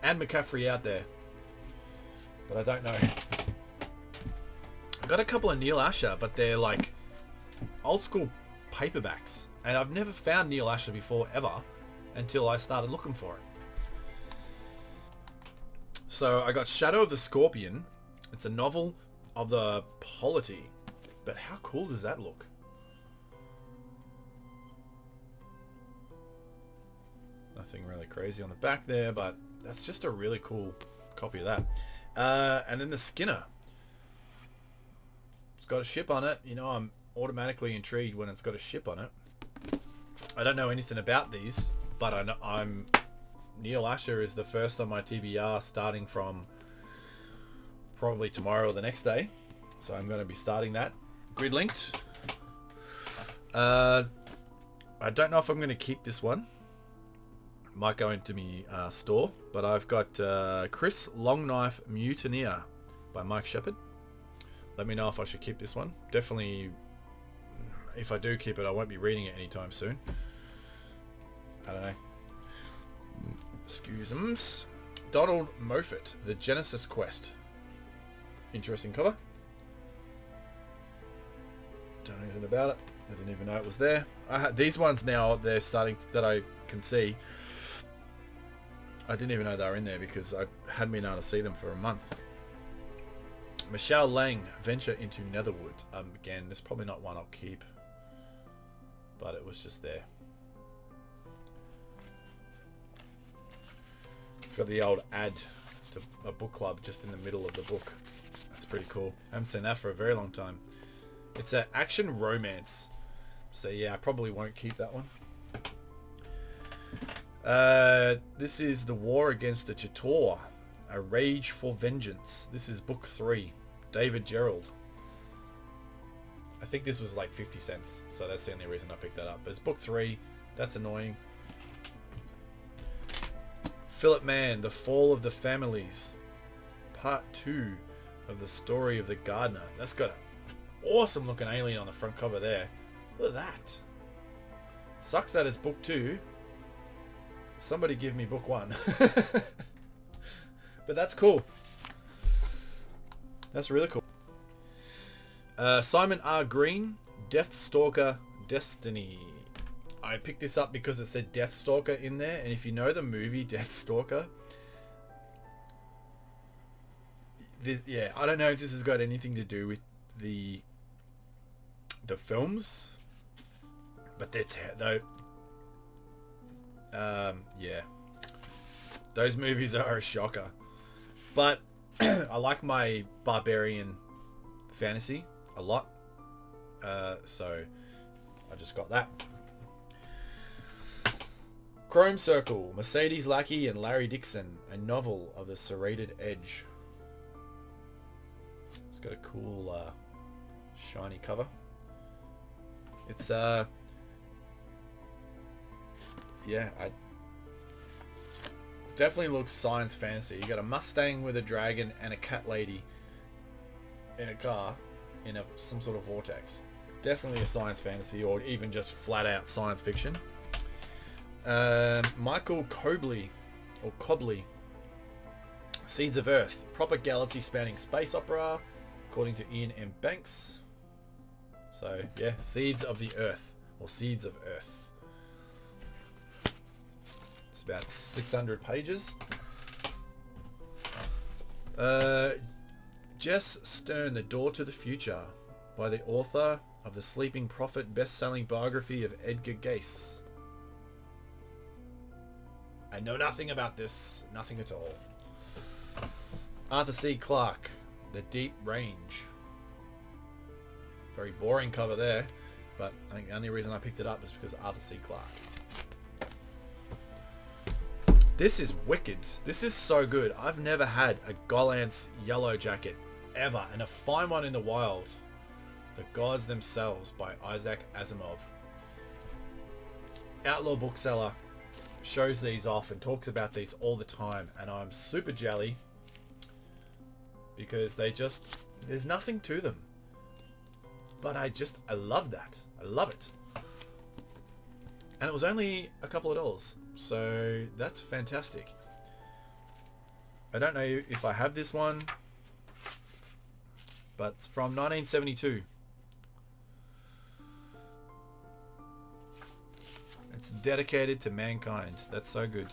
Anne McCaffrey out there. But I don't know. I got a couple of Neil Asher, but they're like old school paperbacks. And I've never found Neil Asher before ever until I started looking for it. So I got Shadow of the Scorpion. It's a novel of the polity. But how cool does that look? Nothing really crazy on the back there, but that's just a really cool copy of that. And then the Skinner. It's got a ship on it. You know, I'm automatically intrigued when it's got a ship on it. I don't know anything about these, but I know Neil Asher is the first on my TBR starting from probably tomorrow or the next day. So I'm going to be starting that. Grid linked. I don't know if I'm going to keep this one. Might go into me store, but I've got Chris Longknife Mutineer by Mike Shepard. Let me know if I should keep this one. Definitely, if I do keep it, I won't be reading it anytime soon. I don't know. Excuse me. Donald Moffat, The Genesis Quest. Interesting cover. Don't know anything about it. I didn't even know it was there. I had these ones now. They're starting that I can see. I didn't even know they were in there because I hadn't been able to see them for a month. Michelle Lang, Venture into Netherwood. Again, there's probably not one I'll keep, but it was just there. It's got the old ad to a book club just in the middle of the book. That's pretty cool. I haven't seen that for a very long time. It's an action romance. So yeah, I probably won't keep that one. This is The War Against the Chitaur. A Rage for Vengeance. This is book 3. David Gerald. I think this was like 50 cents. So that's the only reason I picked that up. But it's book 3. That's annoying. Philip Mann, The Fall of the Families. Part 2 of the Story of the Gardener. That's got an awesome looking alien on the front cover there. Look at that. Sucks that it's book 2. Somebody give me book 1. But that's cool. That's really cool. Simon R. Green, Deathstalker Destiny. I picked this up because it said Deathstalker in there, and if you know the movie Deathstalker, yeah, I don't know if this has got anything to do with the films, but they're yeah, those movies are a shocker. But I like my barbarian fantasy a lot. So I just got that. Chrome Circle, Mercedes Lackey and Larry Dixon, a novel of the serrated edge. It's got a cool shiny cover. It's yeah, I definitely looks science fantasy. You got a Mustang with a dragon and a cat lady in a car in some sort of vortex. Definitely a science fantasy, or even just flat out science fiction. Michael Cobley, Seeds of Earth, proper galaxy spanning space opera, according to Ian M. Banks. So yeah, Seeds of the Earth, or Seeds of Earth. It's about 600 pages. Jess Stern, The Door to the Future, by the author of The Sleeping Prophet best-selling biography of Edgar Cayce. I know nothing about this, nothing at all. Arthur C. Clarke, The Deep Range. Very boring cover there, but I think the only reason I picked it up is because of Arthur C. Clarke. This is wicked. This is so good. I've never had a Gollancz Yellow Jacket ever, and a fine one in the wild. The Gods Themselves by Isaac Asimov. Outlaw bookseller shows these off and talks about these all the time, and I'm super jelly because there's nothing to them, but I love that. I love it, and it was only a couple of dollars, so that's fantastic. I don't know if I have this one, but it's from 1972. It's dedicated to mankind. That's so good.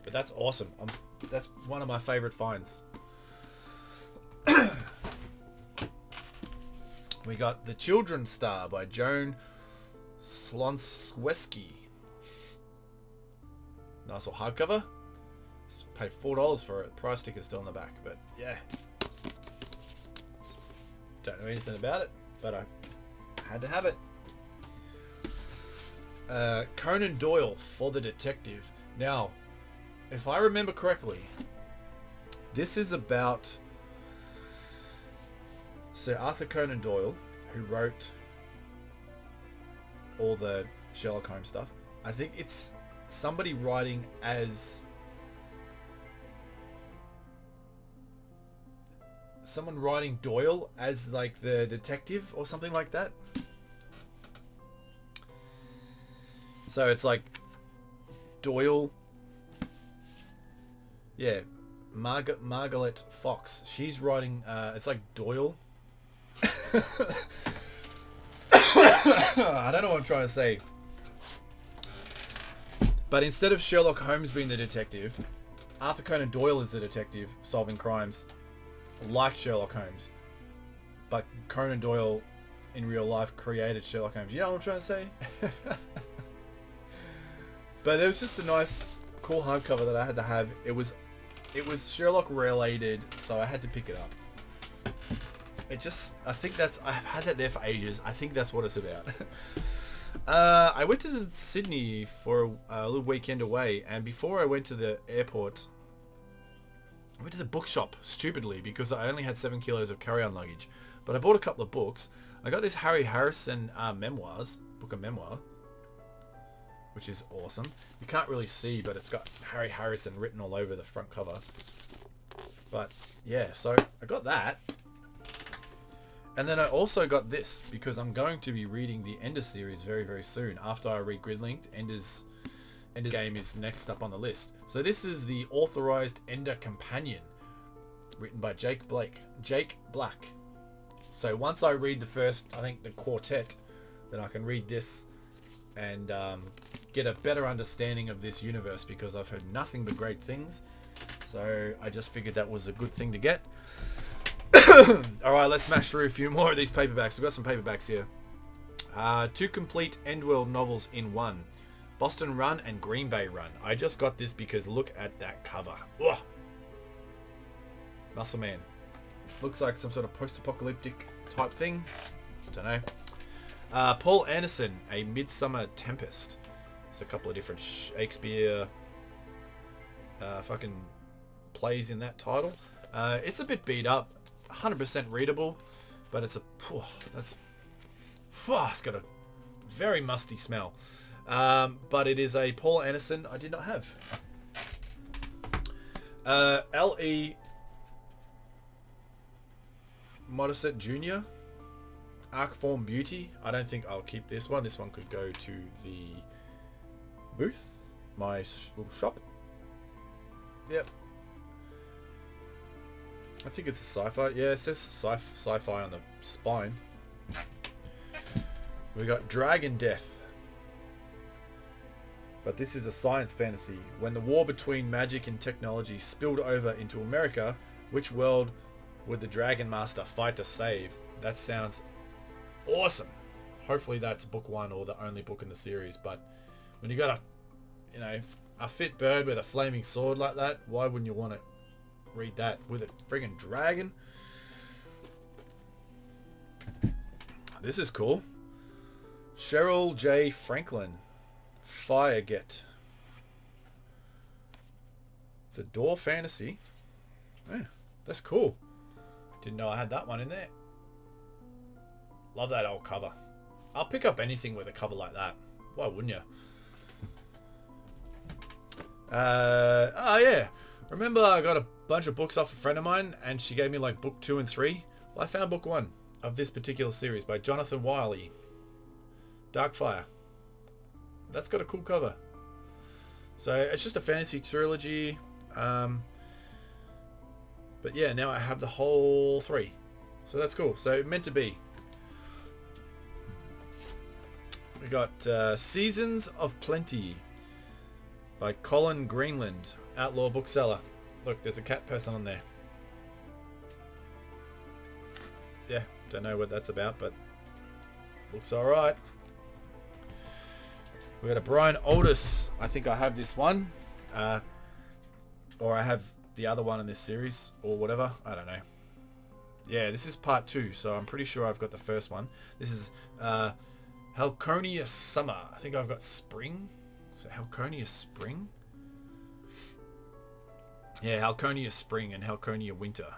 But that's awesome. That's one of my favorite finds. We got The Children's Star by Joan Slanskwesky. Nice little hardcover. Paid $4 for it. Price sticker's still on the back, but yeah. Don't know anything about it, but I had to have it. Conan Doyle for the Detective. Now, if I remember correctly, this is about Sir Arthur Conan Doyle, who wrote all the Sherlock Holmes stuff. I think it's somebody writing as someone writing Doyle as like the detective or something like that. So it's like Doyle. Yeah, Margaret Fox. She's writing. It's like Doyle. I don't know what I'm trying to say. But instead of Sherlock Holmes being the detective, Arthur Conan Doyle is the detective solving crimes like Sherlock Holmes. But Conan Doyle in real life created Sherlock Holmes. You know what I'm trying to say? But it was just a nice, cool hardcover that I had to have. It was Sherlock related, so I had to pick it up. I've had that there for ages. I think that's what it's about. I went to Sydney for a little weekend away, and before I went to the airport, I went to the bookshop, stupidly, because I only had 7 kilos of carry-on luggage. But I bought a couple of books. I got this Harry Harrison book of memoir, which is awesome. You can't really see, but it's got Harry Harrison written all over the front cover. But yeah, so I got that. And then I also got this, because I'm going to be reading the Ender series very, very soon. After I read Gridlinked, Ender's Game is next up on the list. So this is the authorized Ender Companion, written by Jake Black. So once I read the first, I think the quartet, then I can read this and get a better understanding of this universe, because I've heard nothing but great things. So I just figured that was a good thing to get. Alright, let's smash through a few more of these paperbacks. We've got some paperbacks here. 2 complete Endworld novels in one Boston Run and Green Bay Run. I just got this because look at that cover. Ugh. Muscle Man. Looks like some sort of post-apocalyptic type thing. Don't know. Paul Anderson, A Midsummer Tempest. There's a couple of different Shakespeare fucking plays in that title. It's a bit beat up. 100% readable, but it's it's got a very musty smell. But it is a Paul Anderson I did not have. L.E. Modisette Jr. Arcform Beauty. I don't think I'll keep this one. This one could go to the booth. My little shop. Yep. I think it's a sci-fi. Yeah, it says sci-fi on the spine. We got Dragon Death. But this is a science fantasy. When the war between magic and technology spilled over into America, which world would the Dragon Master fight to save? That sounds awesome. Hopefully that's book 1 or the only book in the series. But when you got a fit bird with a flaming sword like that, why wouldn't you want to read that with a friggin' dragon? This is cool. Cheryl J. Franklin, Fireget. It's a door fantasy. Yeah, that's cool. Didn't know I had that one in there. Love that old cover. I'll pick up anything with a cover like that. Why wouldn't you? Oh yeah. Remember I got a bunch of books off a friend of mine and she gave me like book 2 and 3? Well, I found book 1 of this particular series by Jonathan Wiley. Darkfire. That's got a cool cover. So it's just a fantasy trilogy. But yeah, now I have the whole 3. So that's cool. So meant to be. We got Seasons of Plenty by Colin, Greenland, outlaw bookseller. Look, there's a cat person on there. Yeah, don't know what that's about, but looks alright. We got a Brian Aldiss. I think I have this one. Or I have the other one in this series, or whatever. I don't know. Yeah, this is part 2, so I'm pretty sure I've got the first one. This is Halconia Summer. I think I've got Spring. So Halconia Spring? Yeah, Halconia Spring and Halconia Winter.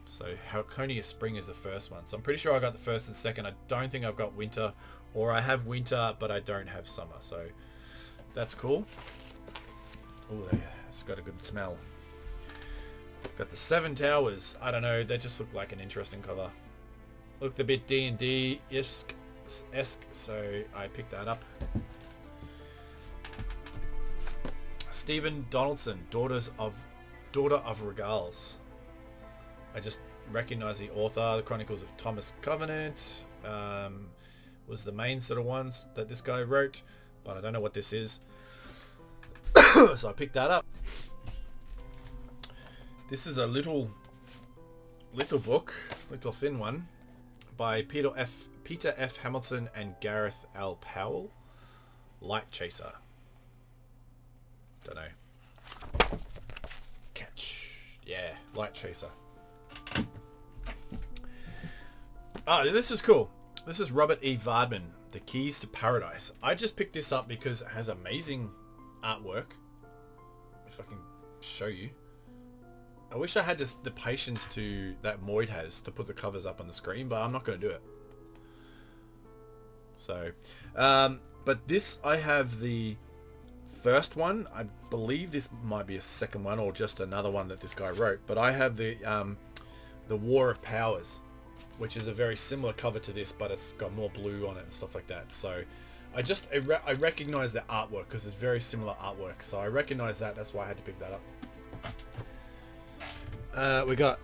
So Halconia Spring is the first one. So I'm pretty sure I got the first and second. I don't think I've got Winter. Or I have Winter, but I don't have Summer. So that's cool. Oh, yeah, it's got a good smell. Got the Seven Towers. I don't know. They just look like an interesting cover. Looked a bit D&D-esque, so I picked that up. Stephen Donaldson, Daughter of Regals. I just recognize the author. The Chronicles of Thomas Covenant was the main sort of ones that this guy wrote, but I don't know what this is. So I picked that up. This is a little book, little thin one, by Peter F. Hamilton and Gareth L. Powell. Light Chaser. Don't know. Catch. Yeah, Light Chaser. Oh, this is cool. This is Robert E. Vardman, The Keys to Paradise. I just picked this up because it has amazing artwork. If I can show you. I wish I had the patience that Moid has to put the covers up on the screen, but I'm not going to do it. So, but this, I have the first one. I believe this might be a second one or just another one that this guy wrote, but I have the War of Powers, which is a very similar cover to this, but it's got more blue on it and stuff like that. So I recognize the artwork because it's very similar artwork. So I recognize that. That's why I had to pick that up. We got...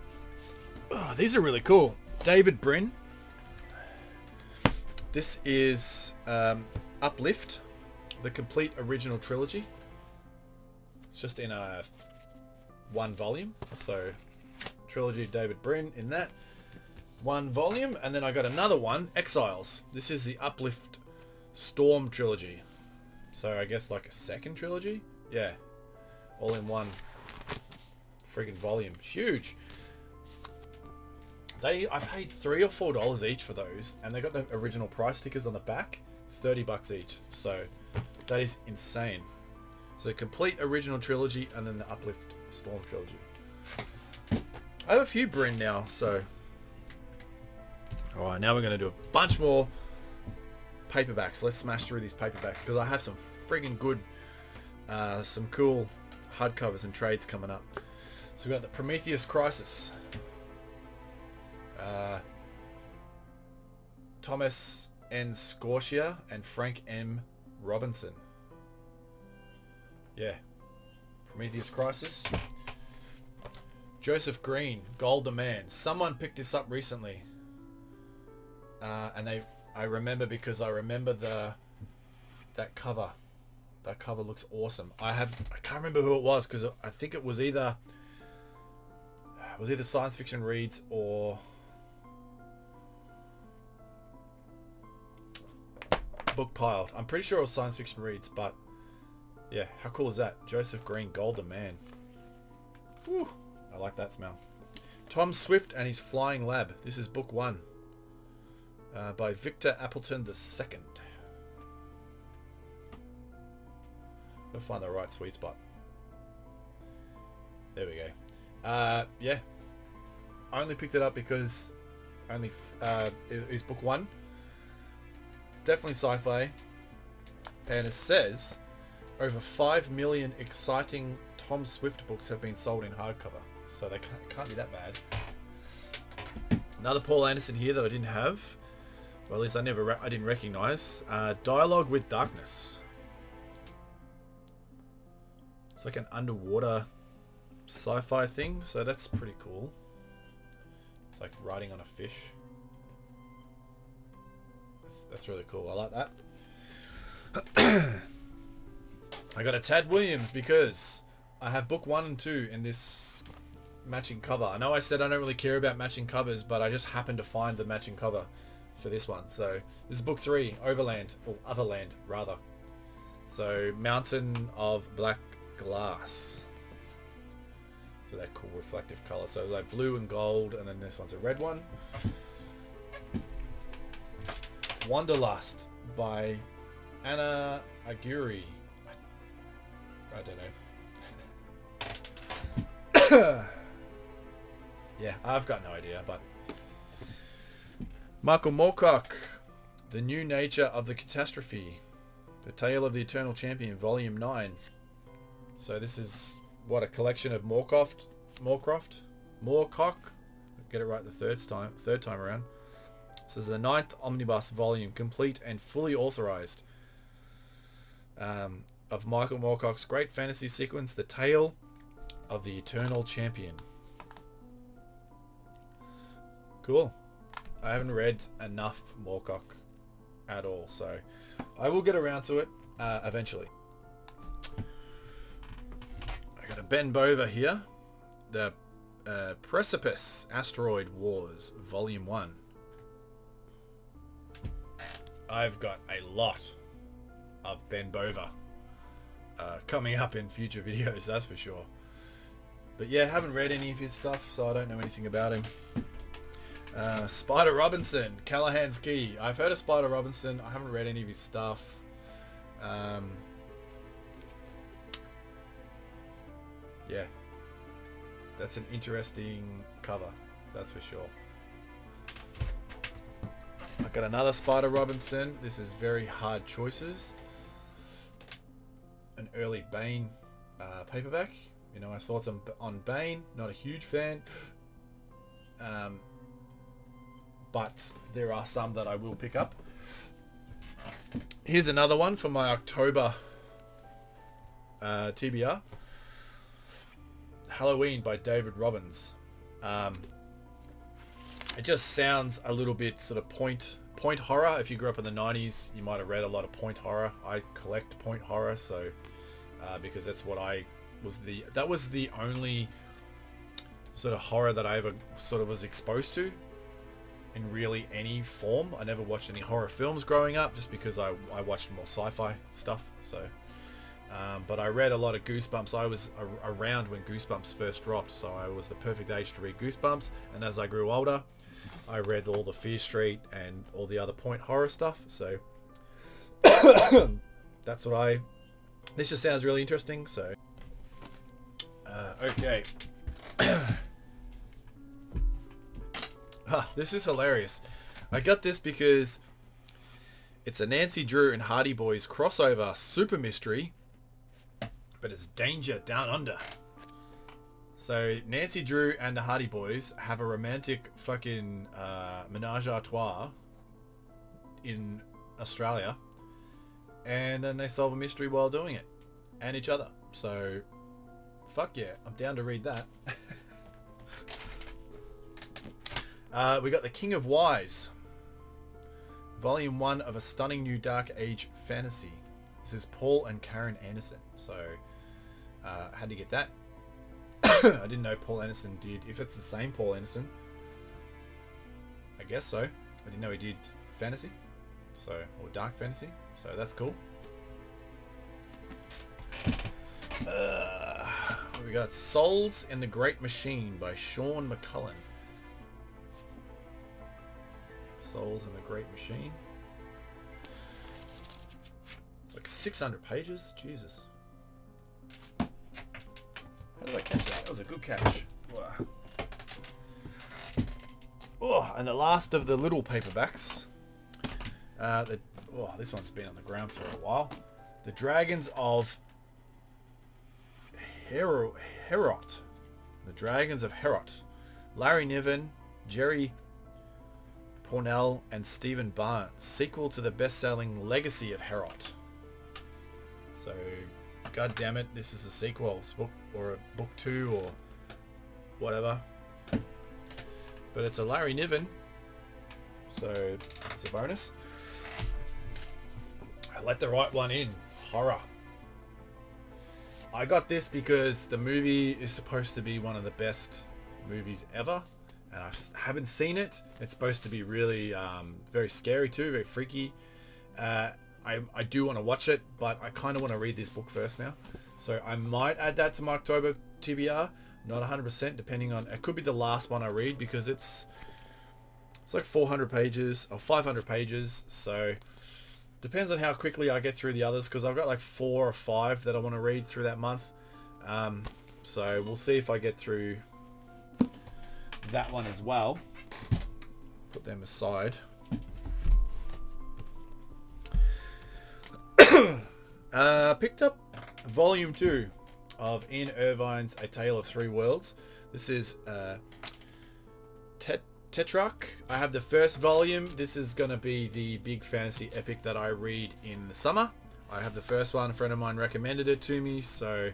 Oh, these are really cool. David Brin. This is Uplift, the complete original trilogy. It's just in a one volume. So trilogy of David Brin in that. One volume. And then I got another one, Exiles. This is the Uplift Storm trilogy. So I guess like a second trilogy? Yeah. All in one friggin' volume. Huge. I paid $3 or $4 each for those, and they got the original price stickers on the back, $30 each. So that is insane. So complete original trilogy and then the Uplift Storm trilogy. I have a few Bryn now, so... Alright, now we're going to do a bunch more paperbacks. Let's smash through these paperbacks, because I have some friggin' good, some cool hardcovers and trades coming up. So we've got the Prometheus Crisis. Thomas N. Scorsia and Frank M. Robinson. Yeah. Prometheus Crisis. Joseph Green, Gold Demand. Someone picked this up recently. And I remember because I remember that cover. That cover looks awesome. I can't remember who it was, because I think it was either Science Fiction Reads or Book Piled. I'm pretty sure it was Science Fiction Reads, but yeah, how cool is that? Joseph Green, Golden Man. Woo, I like that smell. Tom Swift and his Flying Lab. This is book 1 by Victor Appleton II. Gotta find the right sweet spot. There we go. Yeah, I only picked it up because it is book 1. It's definitely sci-fi, and it says over 5 million exciting Tom Swift books have been sold in hardcover, so they can't be that bad. Another Paul Anderson here that I didn't have, well, at least I didn't recognize. Dialogue with Darkness. It's like an underwater sci-fi thing, so that's pretty cool. It's like riding on a fish. That's really cool. I like that. I got a Tad Williams because I have book 1 and 2 in this matching cover. I know I said I don't really care about matching covers, but I just happened to find the matching cover for this one. So this is book 3, Overland, or Otherland rather. So Mountain of Black Glass. So that cool reflective color. So like blue and gold, and then this one's a red one. Wanderlust by Anna Aguirre. I don't know. Yeah, I've got no idea, but Michael Moorcock, The New Nature of the Catastrophe, The Tale of the Eternal Champion, Volume 9. So this is what, a collection of Moorcock. Get it right the third time around. This is the 9th omnibus volume, complete and fully authorized, of Michael Moorcock's great fantasy sequence, The Tale of the Eternal Champion. Cool. I haven't read enough Moorcock at all, so I will get around to it eventually. I got a Ben Bova here. The Precipice Asteroid Wars, Volume 1. I've got a lot of Ben Bova coming up in future videos, that's for sure. But yeah, haven't read any of his stuff, so I don't know anything about him. Spider Robinson, Callahan's Key. I've heard of Spider Robinson. I haven't read any of his stuff. Yeah, that's an interesting cover, that's for sure. I've got another Spider Robinson. This is Very Hard Choices. An early Bane paperback. You know, my thoughts on Bane. Not a huge fan. But there are some that I will pick up. Here's another one for my October TBR. Halloween by David Robbins. It just sounds a little bit sort of point horror. If you grew up in the 90s, you might have read a lot of point horror. I collect point horror, so because that's what that was the only sort of horror that I ever sort of was exposed to. in really any form. I never watched any horror films growing up just because I watched more sci-fi stuff. So, but I read a lot of Goosebumps. I was around when Goosebumps first dropped, so I was the perfect age to read Goosebumps. And as I grew older, I read all the Fear Street and all the other point horror stuff. So that's what this just sounds really interesting. So, okay. This is hilarious. I got this because it's a Nancy Drew and Hardy Boys crossover super mystery, but it's Danger Down Under. So Nancy Drew and the Hardy Boys have a romantic fucking menage a trois in Australia, and then they solve a mystery while doing it, and each other. So fuck yeah, I'm down to read that. We got The King of Wise, Volume 1 of a stunning new dark age fantasy. This is Paul and Karen Anderson. So, had to get that. I didn't know Paul Anderson did. If it's the same Paul Anderson, I guess so. I didn't know he did fantasy, so, or dark fantasy. So that's cool. We got Souls in the Great Machine by Sean McCullen. Souls in the Great Machine. It's like 600 pages. Jesus. How did I catch that? That was a good catch. Wow. Oh, and the last of the little paperbacks. This one's been on the ground for a while. The Dragons of Herot. The Dragons of Herot. Larry Niven, Jerry Pornell and Stephen Barnes, sequel to the best-selling Legacy of Herot. So, god damn it, this is a sequel. It's book or a book 2 or whatever. But it's a Larry Niven, so it's a bonus. I let the right one in. Horror. I got this because the movie is supposed to be one of the best movies ever. And I haven't seen it. It's supposed to be really very scary too, very freaky. I do want to watch it, but I kind of want to read this book first now. So I might add that to my October TBR. Not 100%, depending on... It could be the last one I read because it's like 400 pages or 500 pages. So depends on how quickly I get through the others because I've got like 4 or 5 that I want to read through that month. So we'll see if I get through that one as well. Put them aside. Picked up volume 2 of Ian Irvine's A Tale of Three Worlds. This is Tetrarch. I have the first volume. This is going to be the big fantasy epic that I read in the summer. I have the first one. A friend of mine recommended it to me, so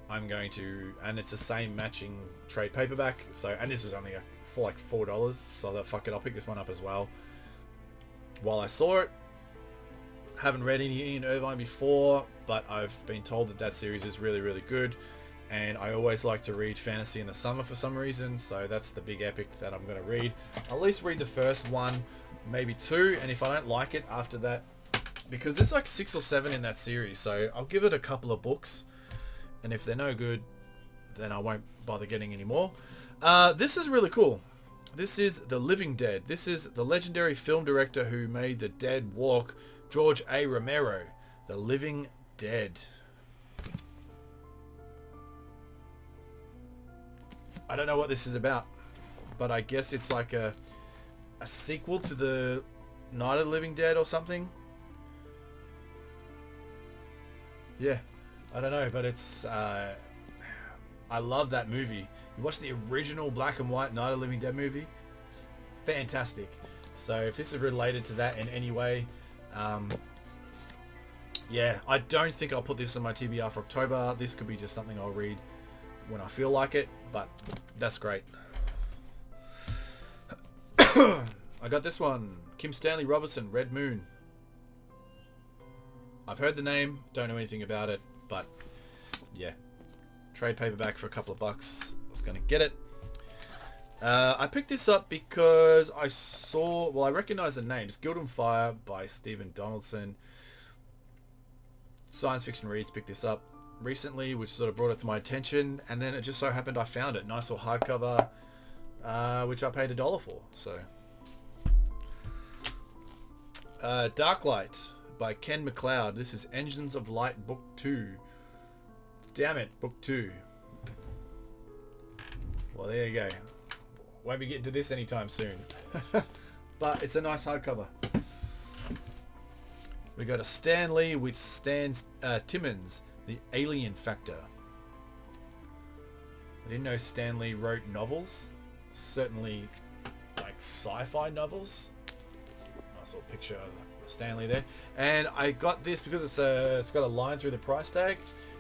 I'm going to, and it's the same matching trade paperback. So, and this is only for like $4, so that fuck it, I'll pick this one up as well. While I saw it, haven't read any Ian Irvine before, but I've been told that series is really, really good. And I always like to read fantasy in the summer for some reason, so that's the big epic that I'm going to read. I'll at least read the first one, maybe 2, and if I don't like it after that, because there's like 6 or 7 in that series, so I'll give it a couple of books. And if they're no good, then I won't bother getting any more. This is really cool. This is The Living Dead. This is the legendary film director who made The Dead Walk, George A. Romero. The Living Dead. I don't know what this is about, but I guess it's like a sequel to the Night of the Living Dead or something. Yeah. I don't know, but it's... I love that movie. You watch the original black and white Night of the Living Dead movie? Fantastic. So if this is related to that in any way, yeah, I don't think I'll put this on my TBR for October. This could be just something I'll read when I feel like it, but that's great. I got this one. Kim Stanley Robertson, Red Moon. I've heard the name, don't know anything about it, but yeah, trade paperback for a couple of bucks. I was going to get it. I picked this up because I saw, well, I recognize the names. Guild and Fire by Stephen Donaldson. Science Fiction Reads picked this up recently, which sort of brought it to my attention, and then it just so happened I found it. Nice little hardcover, which I paid $1 for. So, Darklight by Ken MacLeod. This is Engines of Light Book 2. Damn it, Book 2. Well, there you go. Won't be getting to this anytime soon. But it's a nice hardcover. We got a Stan Lee with Stan Timmons, The Alien Factor. I didn't know Stan Lee wrote novels. Certainly like sci-fi novels. Nice little picture of Stan Lee there. And I got this because it's got a line through the price tag.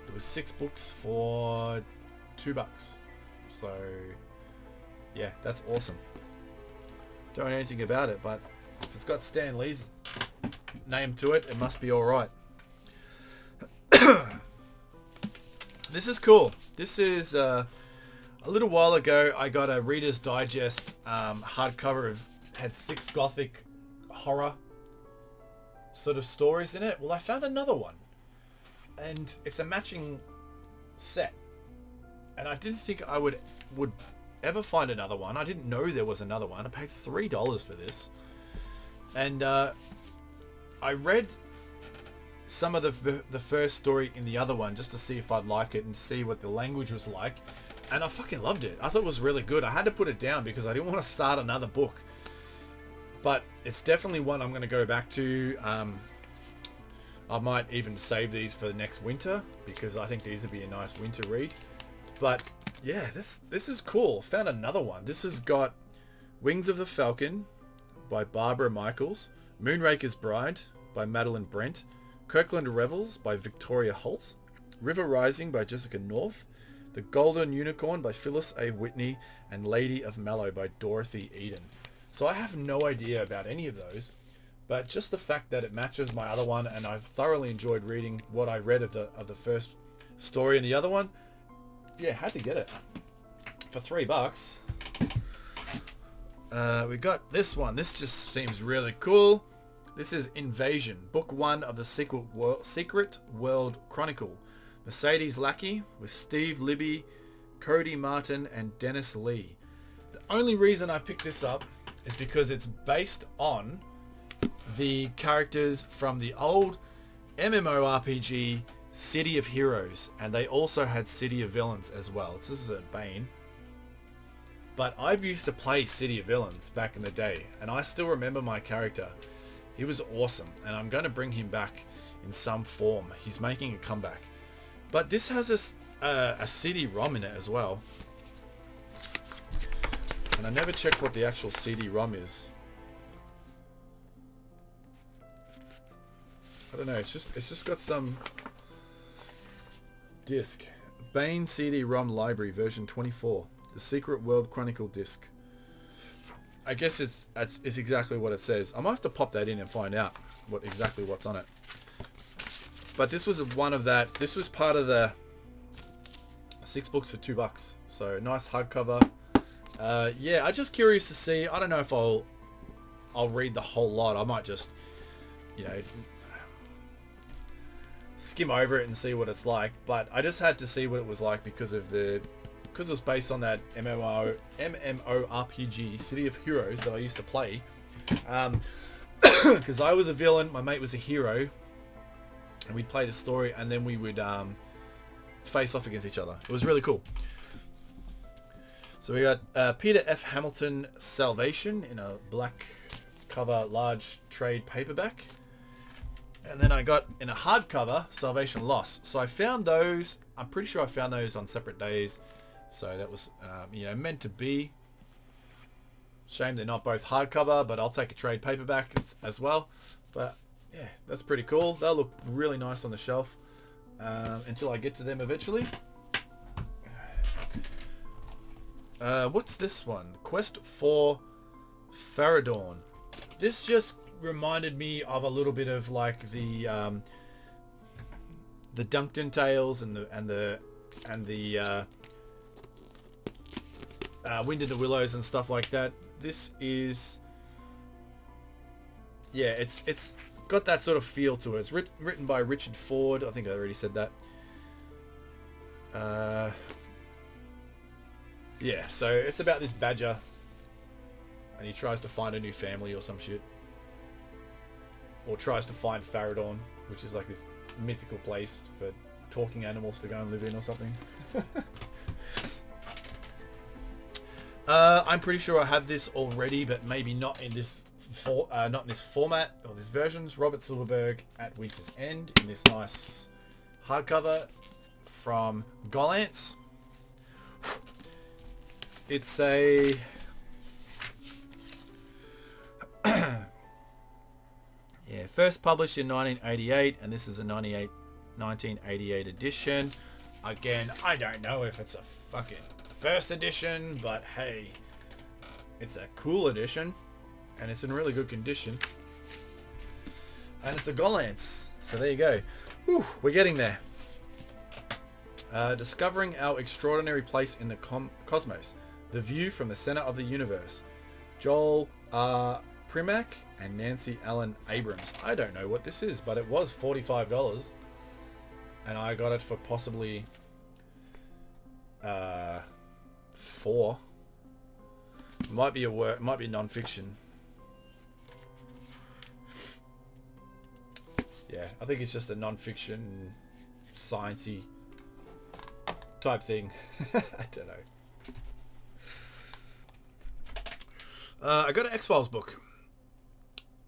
It was 6 books for $2. So yeah, that's awesome. Don't know anything about it, but if it's got Stan Lee's name to it, it must be alright. This is cool. This is a little while ago I got a Reader's Digest hardcover had 6 gothic horror sort of stories in it. Well, I found another one, and it's a matching set, and I didn't think I would ever find another one. I didn't know there was another one. I paid $3 for this, and I read some of the first story in the other one just to see if I'd like it and see what the language was like, and I fucking loved it. I thought it was really good. I had to put it down because I didn't want to start another book, but it's definitely one I'm going to go back to. I might even save these for the next winter because I think these would be a nice winter read. But yeah, this is cool. Found another one. This has got Wings of the Falcon by Barbara Michaels, Moonraker's Bride by Madeline Brent, Kirkland Revels by Victoria Holt, River Rising by Jessica North, The Golden Unicorn by Phyllis A. Whitney, and Lady of Mallow by Dorothy Eden. So I have no idea about any of those, but just the fact that it matches my other one, and I've thoroughly enjoyed reading what I read of the first story in the other one, yeah, had to get it for $3. We got this one. This just seems really cool. This is Invasion, Book 1 of the Secret World Chronicle. Mercedes Lackey with Steve Libby, Cody Martin, and Dennis Lee. The only reason I picked this up is because it's based on the characters from the old MMORPG City of Heroes, and they also had City of Villains as well. This is a Bane. But I used to play City of Villains back in the day, and I still remember my character. He was awesome, and I'm going to bring him back in some form. He's making a comeback. But this has a CD-ROM in it as well. And I never checked what the actual CD-ROM is. I don't know, it's just got some disc. Bane CD-ROM Library version 24. The Secret World Chronicle disc. I guess it's exactly what it says. I might have to pop that in and find out exactly what's on it. But this was one of that. This was part of the 6 books for $2. So nice hardcover. Yeah, I'm just curious to see. I don't know if I'll read the whole lot. I might just, skim over it and see what it's like. But I just had to see what it was like because it was based on that MMORPG City of Heroes that I used to play. Because I was a villain, my mate was a hero, and we'd play the story, and then we would face off against each other. It was really cool. So we got Peter F. Hamilton Salvation in a black cover large trade paperback. And then I got in a hardcover Salvation Lost. So I found those, I'm pretty sure I found those on separate days. So that was, meant to be. Shame they're not both hardcover, but I'll take a trade paperback as well. But yeah, that's pretty cool. They'll look really nice on the shelf until I get to them eventually. What's this one? Quest for Faradorn. This just reminded me of a little bit of like the Duncton Tales and the Wind in the Willows and stuff like that. This is, yeah, it's got that sort of feel to it. It's written by Richard Ford. I think I already said that. Yeah, so it's about this badger, and he tries to find a new family or some shit, or tries to find Faradorn, which is like this mythical place for talking animals to go and live in or something. I'm pretty sure I have this already, but maybe not in this format or this version. It's Robert Silverberg at Winter's End in this nice hardcover from Gollancz. It's a first published in 1988, and this is a 1988 edition. Again, I don't know if it's a fucking first edition, but hey, it's a cool edition, and it's in really good condition, and it's a Gollancz, so there you go. Whew, we're getting there. Discovering our extraordinary place in the cosmos, the view from the center of the universe. Joel Primack and Nancy Allen Abrams. I don't know what this is, but it was $45, and I got it for possibly $4. Might be non-fiction. Yeah, I think it's just a non-fiction, sciencey type thing. I don't know. I got an X-Files book.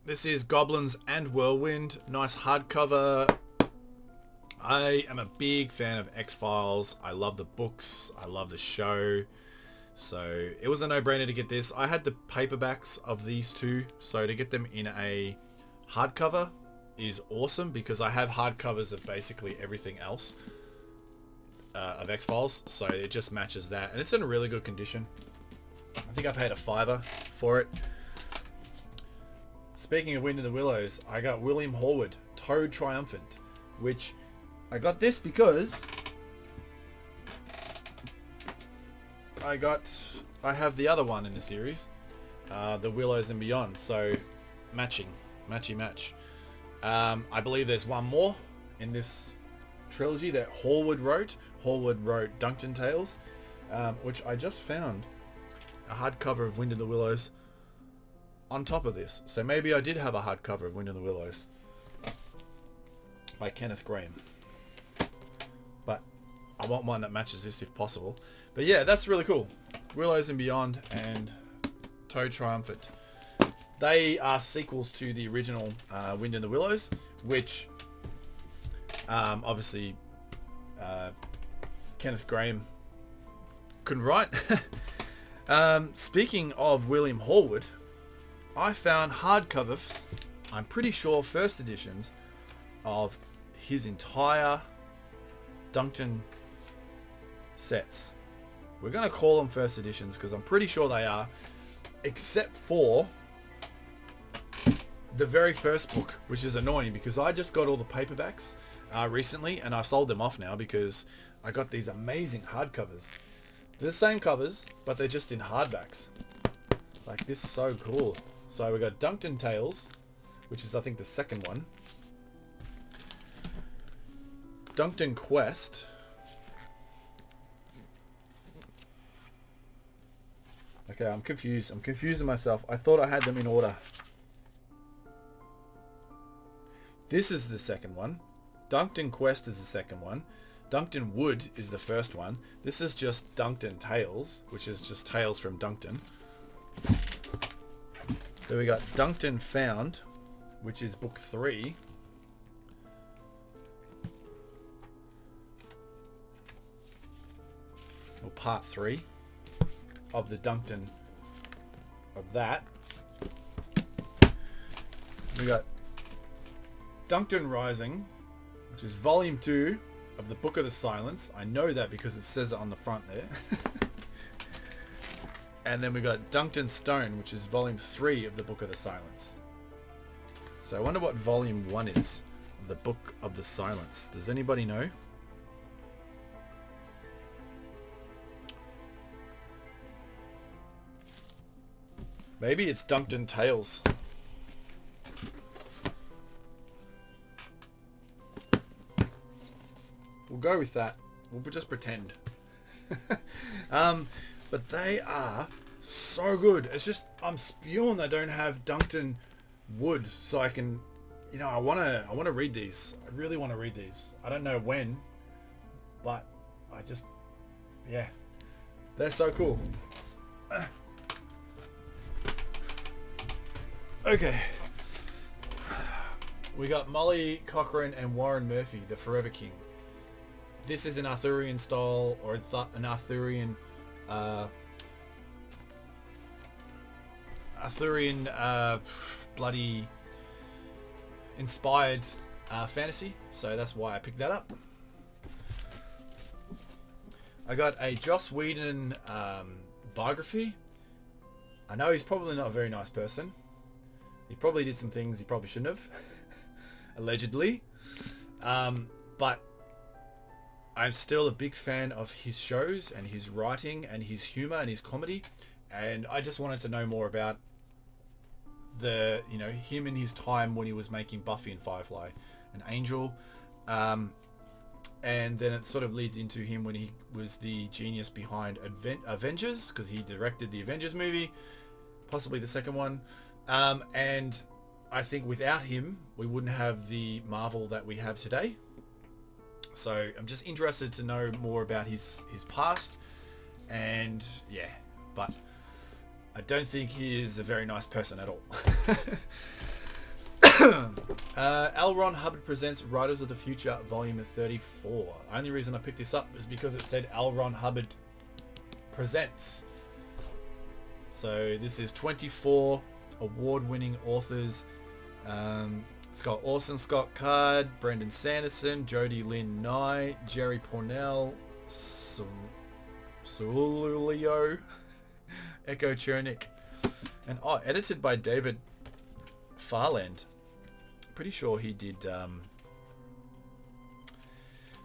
This is Goblins and Whirlwind. Nice hardcover. I am a big fan of X-Files. I love the books. I love the show. So it was a no-brainer to get this. I had the paperbacks of these two, so to get them in a hardcover is awesome, because I have hardcovers of basically everything else of X-Files, so it just matches that, and it's in a really good condition. I think I paid $5 for it. Speaking of Wind in the Willows, I got William Horwood, Toad Triumphant, which I got this because I have the other one in the series, the Willows and Beyond, so matchy match. I believe there's one more in this trilogy that Horwood wrote. Horwood wrote Duncton Tales, which I just found a hardcover of Wind in the Willows on top of this. So maybe I did have a hardcover of Wind in the Willows by Kenneth Grahame. But I want one that matches this if possible. But yeah, that's really cool. Willows and Beyond and Toad Triumphant. They are sequels to the original Wind in the Willows, which obviously Kenneth Grahame couldn't write. Speaking of William Horwood, I found hardcovers, I'm pretty sure first editions, of his entire Duncton sets. We're going to call them first editions because I'm pretty sure they are, except for the very first book, which is annoying because I just got all the paperbacks recently, and I've sold them off now because I got these amazing hardcovers. They're the same covers, but they're just in hardbacks. Like, this is so cool. So we got Duncton Tales, which is I think the second one. Duncton Quest. Okay, I'm confused. I'm confusing myself. I thought I had them in order. This is the second one. Duncton Quest is the second one. Duncton Wood is the first one. This is just Duncton Tales, which is just Tales from Duncton. Then we got Duncton Found, which is book 3. Or part 3 of the Duncton of that. We got Duncton Rising, which is volume 2 of the Book of the Silence. I know that because it says it on the front there. And then we got Duncton Stone, which is volume 3 of the Book of the Silence. So I wonder what volume 1 is of the Book of the Silence. Does anybody know? Maybe it's Duncton Tales. We'll go with that. We'll just pretend. But they are so good. It's just, I'm spewing I don't have Duncton Wood, so I can, you know, I want to read these. I really want to read these. I don't know when, but I just, yeah, they're so cool. Okay. We got Molly Cochrane and Warren Murphy, the Forever King. This is an Arthurian style, or an Arthurian bloody inspired fantasy, so that's why I picked that up. I got a Joss Whedon biography. I know he's probably not a very nice person. He probably did some things he probably shouldn't have, allegedly, but I'm still a big fan of his shows and his writing and his humor and his comedy, and I just wanted to know more about the, you know, him in his time when he was making Buffy and Firefly and Angel, and then it sort of leads into him when he was the genius behind Avengers, because he directed the Avengers movie, possibly the second one, and I think without him we wouldn't have the Marvel that we have today. So I'm just interested to know more about his past, and yeah, but I don't think he is a very nice person at all. L. Ron Hubbard presents Writers of the Future, Volume 34. The only reason I picked this up is because it said L. Ron Hubbard presents. So this is 24 award-winning authors. It's got Orson Scott Card, Brendan Sanderson, Jodie Lynn Nye, Jerry Pournelle, Saulio, Echo Chernick, and edited by David Farland. Pretty sure he did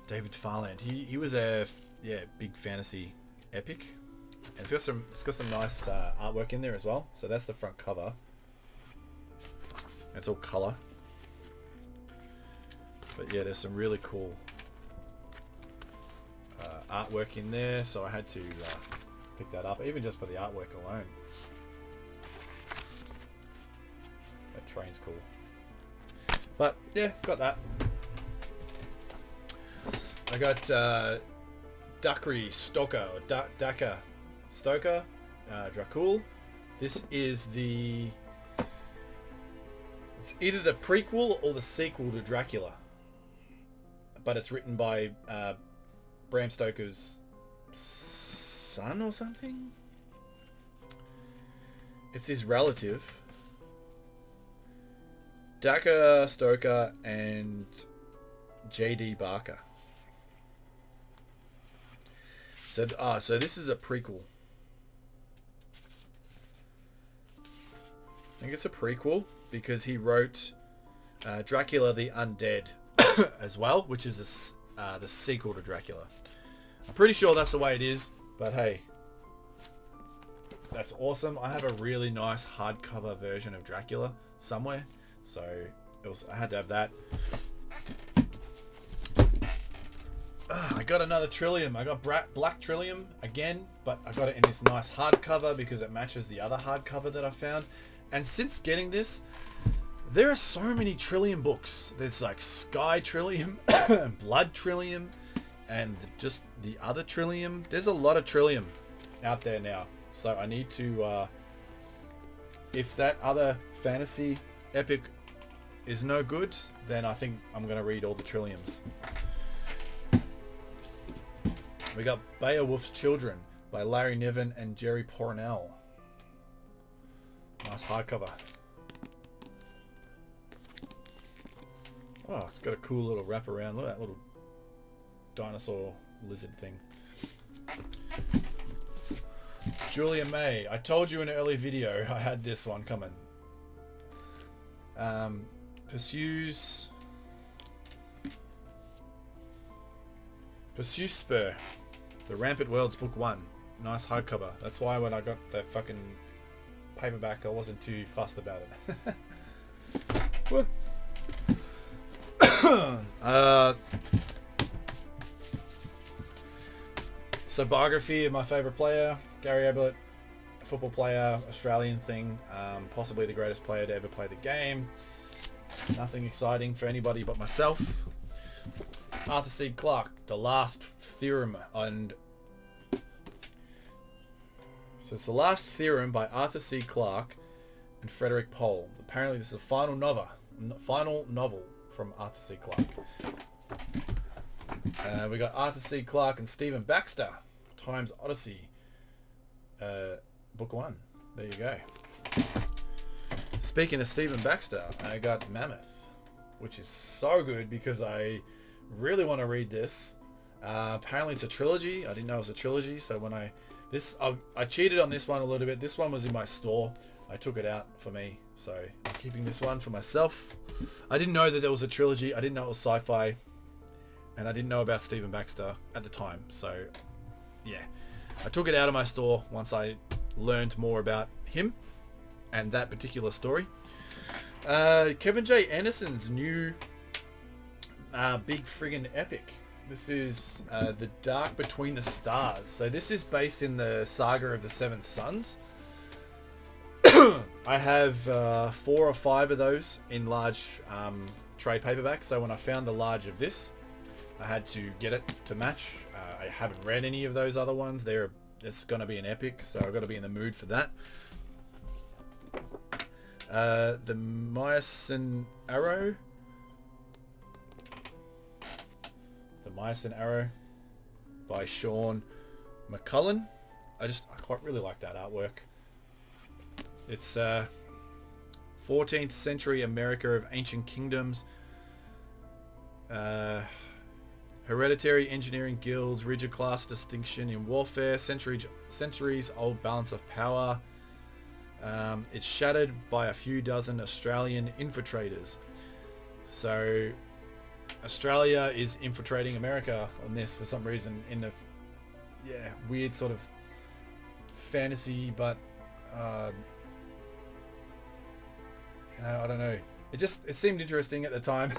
David Farland. He was a big fantasy epic. And it's got some nice artwork in there as well. So that's the front cover. It's all color. But yeah, there's some really cool artwork in there, so I had to pick that up, even just for the artwork alone. That train's cool. But yeah, got that. I got Dakri Stoker, or Daka Stoker, Dracul. This is it's either the prequel or the sequel to Dracula, but it's written by Bram Stoker's son or something. It's his relative, Daka Stoker and J.D. Barker. So this is a prequel. I think it's a prequel because he wrote Dracula the Undead as well, which is the sequel to Dracula. I'm pretty sure that's the way it is, but hey, that's awesome. I have a really nice hardcover version of Dracula somewhere, so I had to have that. I got another Trillium. I got Black Trillium again, but I got it in this nice hardcover because it matches the other hardcover that I found. And since getting this, there are so many Trillium books. There's like Sky Trillium, Blood Trillium, and just the other Trillium. There's a lot of Trillium out there now. So I need to, if that other fantasy epic is no good, then I think I'm going to read all the Trilliums. We got Beowulf's Children by Larry Niven and Jerry Pournelle. Nice hardcover. Oh, it's got a cool little wrap around. Look at that little dinosaur lizard thing. Julia May. I told you in an early video I had this one coming. Pursues Spur. The Rampant Worlds Book 1. Nice hardcover. That's why when I got that fucking paperback. I wasn't too fussed about it. What? So biography of my favourite player, Gary Ablett, football player, Australian thing, possibly the greatest player to ever play the game. Nothing exciting for anybody but myself. Arthur C. Clarke, The Last Theorem, and so it's The Last Theorem by Arthur C. Clarke and Frederick Pohl. Apparently this is a final novel from Arthur C. Clarke. We got Arthur C. Clarke and Stephen Baxter, Time's Odyssey, book 1. There you go. Speaking of Stephen Baxter, I got Mammoth, which is so good because I really want to read this. Apparently it's a trilogy. I didn't know it was a trilogy, so when I cheated on this one a little bit. This one was in my store. I took it out for me, so I'm keeping this one for myself. I didn't know that there was a trilogy. I didn't know it was sci-fi, and I didn't know about Stephen Baxter at the time. So yeah, I took it out of my store once I learned more about him and that particular story. Kevin J. Anderson's new big friggin' epic. This is The Dark Between the Stars. So this is based in the saga of the Seven Sons. I have 4 or 5 of those in large trade paperbacks. So when I found the large of this, I had to get it to match. I haven't read any of those other ones. It's going to be an epic, so I've got to be in the mood for that. The Myosin Arrow. The Myosin Arrow by Sean McCullen. I quite really like that artwork. It's 14th century America of ancient kingdoms. Hereditary engineering guilds, rigid class distinction in warfare, centuries old balance of power. It's shattered by a few dozen Australian infiltrators. So Australia is infiltrating America on this for some reason in a weird sort of fantasy, but I don't know. It seemed interesting at the time.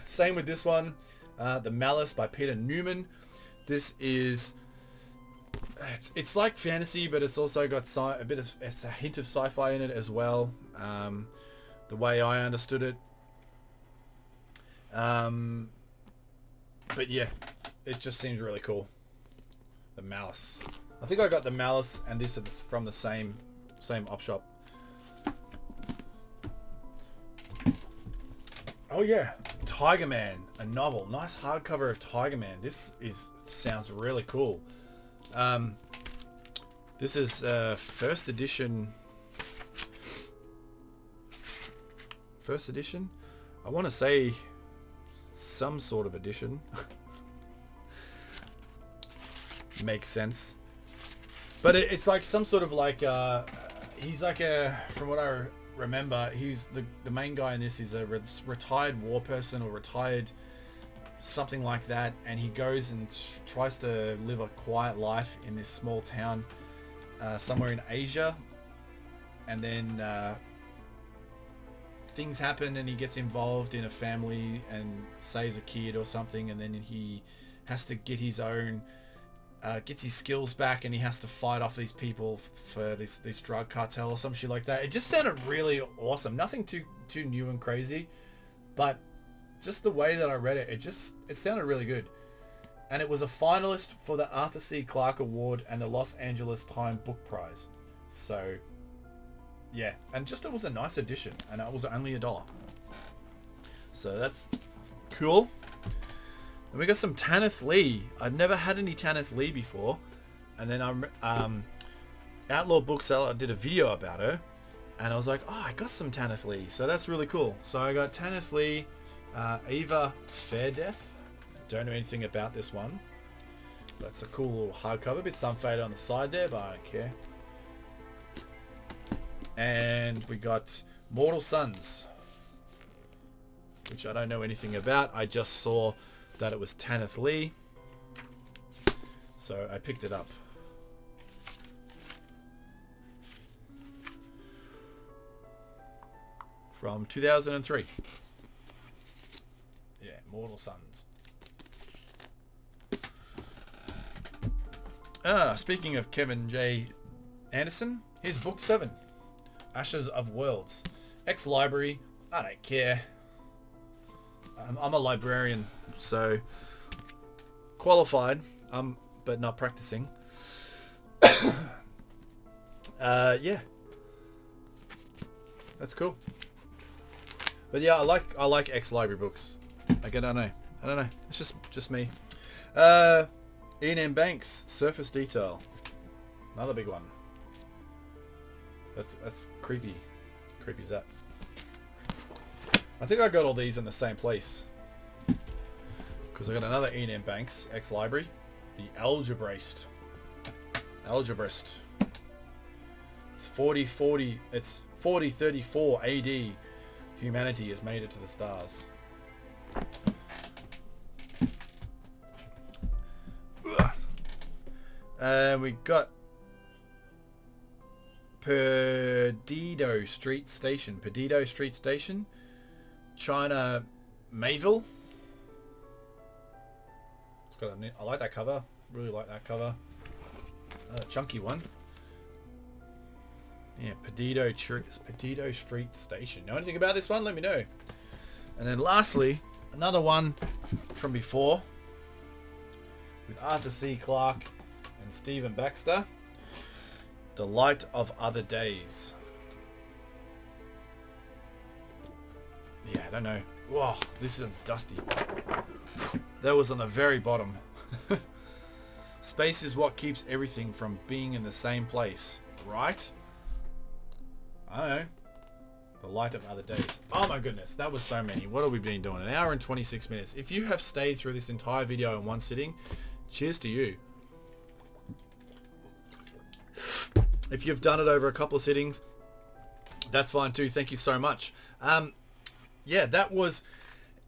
Same with this one, The Malice by Peter Newman. This is it's like fantasy, but it's also got it's a hint of sci-fi in it as well. The way I understood it. But yeah, it just seems really cool. The Malice. I think I got The Malice and this from the same op shop. Oh yeah, Tiger Man, a novel. Nice hardcover of Tiger Man. This sounds really cool. This is first edition. I want to say some sort of edition. Makes sense. But it's like some sort of like he's like from what I remember, he's the main guy in this is a retired war person or retired something like that, and he goes and tries to live a quiet life in this small town somewhere in Asia, and then things happen and he gets involved in a family and saves a kid or something, and then he has to get his own gets his skills back, and he has to fight off these people for this drug cartel or some shit like that. It just sounded really awesome. Nothing too new and crazy, but just the way that I read it, it sounded really good. And it was a finalist for the Arthur C. Clarke Award and the Los Angeles Times Book Prize. So yeah, and it was a nice edition, and it was only $1. So that's cool. And we got some Tanith Lee. I'd never had any Tanith Lee before, and then Outlaw Bookseller did a video about her, and I was like, oh, I got some Tanith Lee, so that's really cool. So I got Tanith Lee, Eva Fairdeath. Don't know anything about this one. That's a cool little hardcover, a bit sun faded on the side there, but I don't care. And we got Mortal Sons, which I don't know anything about. I just saw that it was Tanith Lee, so I picked it up. from 2003. Yeah, Mortal Sons. Speaking of Kevin J. Anderson, here's book 7, Ashes of Worlds. Ex-library, I don't care. I'm a librarian, so qualified, but not practicing. Yeah, that's cool. But yeah, I like ex-library books. Like, I don't know. It's just me. Ian M. Banks, Surface Detail. Another big one. That's creepy. Creepy as that. I think I got all these in the same place. Because I got another Ian M. Banks, ex-library. The Algebraist. It's 4034 AD. Humanity has made it to the stars. We got Perdido Street Station. China Mayville. It's got I like that cover. Really like that cover. Chunky one. Yeah, Perdido Street Station. Know anything about this one? Let me know. And then lastly, another one from before with Arthur C. Clarke and Stephen Baxter. The Light of Other Days. Yeah, I don't know. Whoa, this is dusty. That was on the very bottom. Space is what keeps everything from being in the same place, right? I don't know. The Light of Other Days. Oh my goodness, that was so many. What have we been doing? 1 hour and 26 minutes. If you have stayed through this entire video in one sitting, cheers to you. If you've done it over a couple of sittings, that's fine too. Thank you so much. Yeah, that was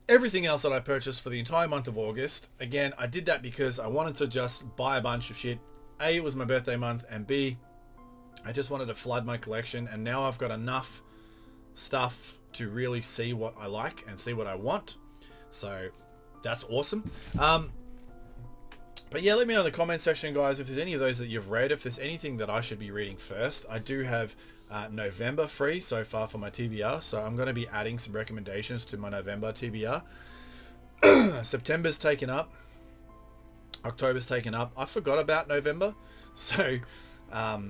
everything else that I purchased for the entire month of August. Again, I did that because I wanted to just buy a bunch of shit. A, it was my birthday month, and B, I just wanted to flood my collection, and now I've got enough stuff to really see what I like and see what I want. So that's awesome. But yeah, let me know in the comment section, guys, if there's any of those that you've read, if there's anything that I should be reading first. I do have November free so far for my TBR, so I'm going to be adding some recommendations to my November TBR. September's taken up. October's taken up. I forgot about November, so I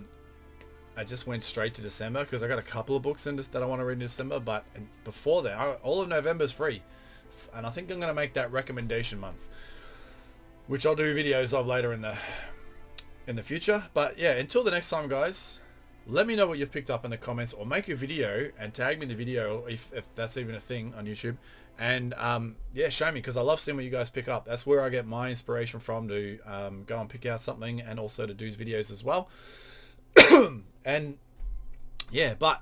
just went straight to December because I got a couple of books that I want to read in December, but before that, all of November's free. And I think I'm going to make that recommendation month, which I'll do videos of later in the future. But yeah, until the next time, guys, let me know what you've picked up in the comments, or make a video and tag me in the video if that's even a thing on YouTube. And yeah, show me, because I love seeing what you guys pick up. That's where I get my inspiration from to go and pick out something, and also to do videos as well. And yeah, but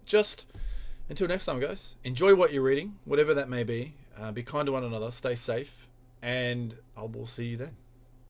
just until next time, guys, enjoy what you're reading, whatever that may be. Be kind to one another, stay safe, and I will see you then.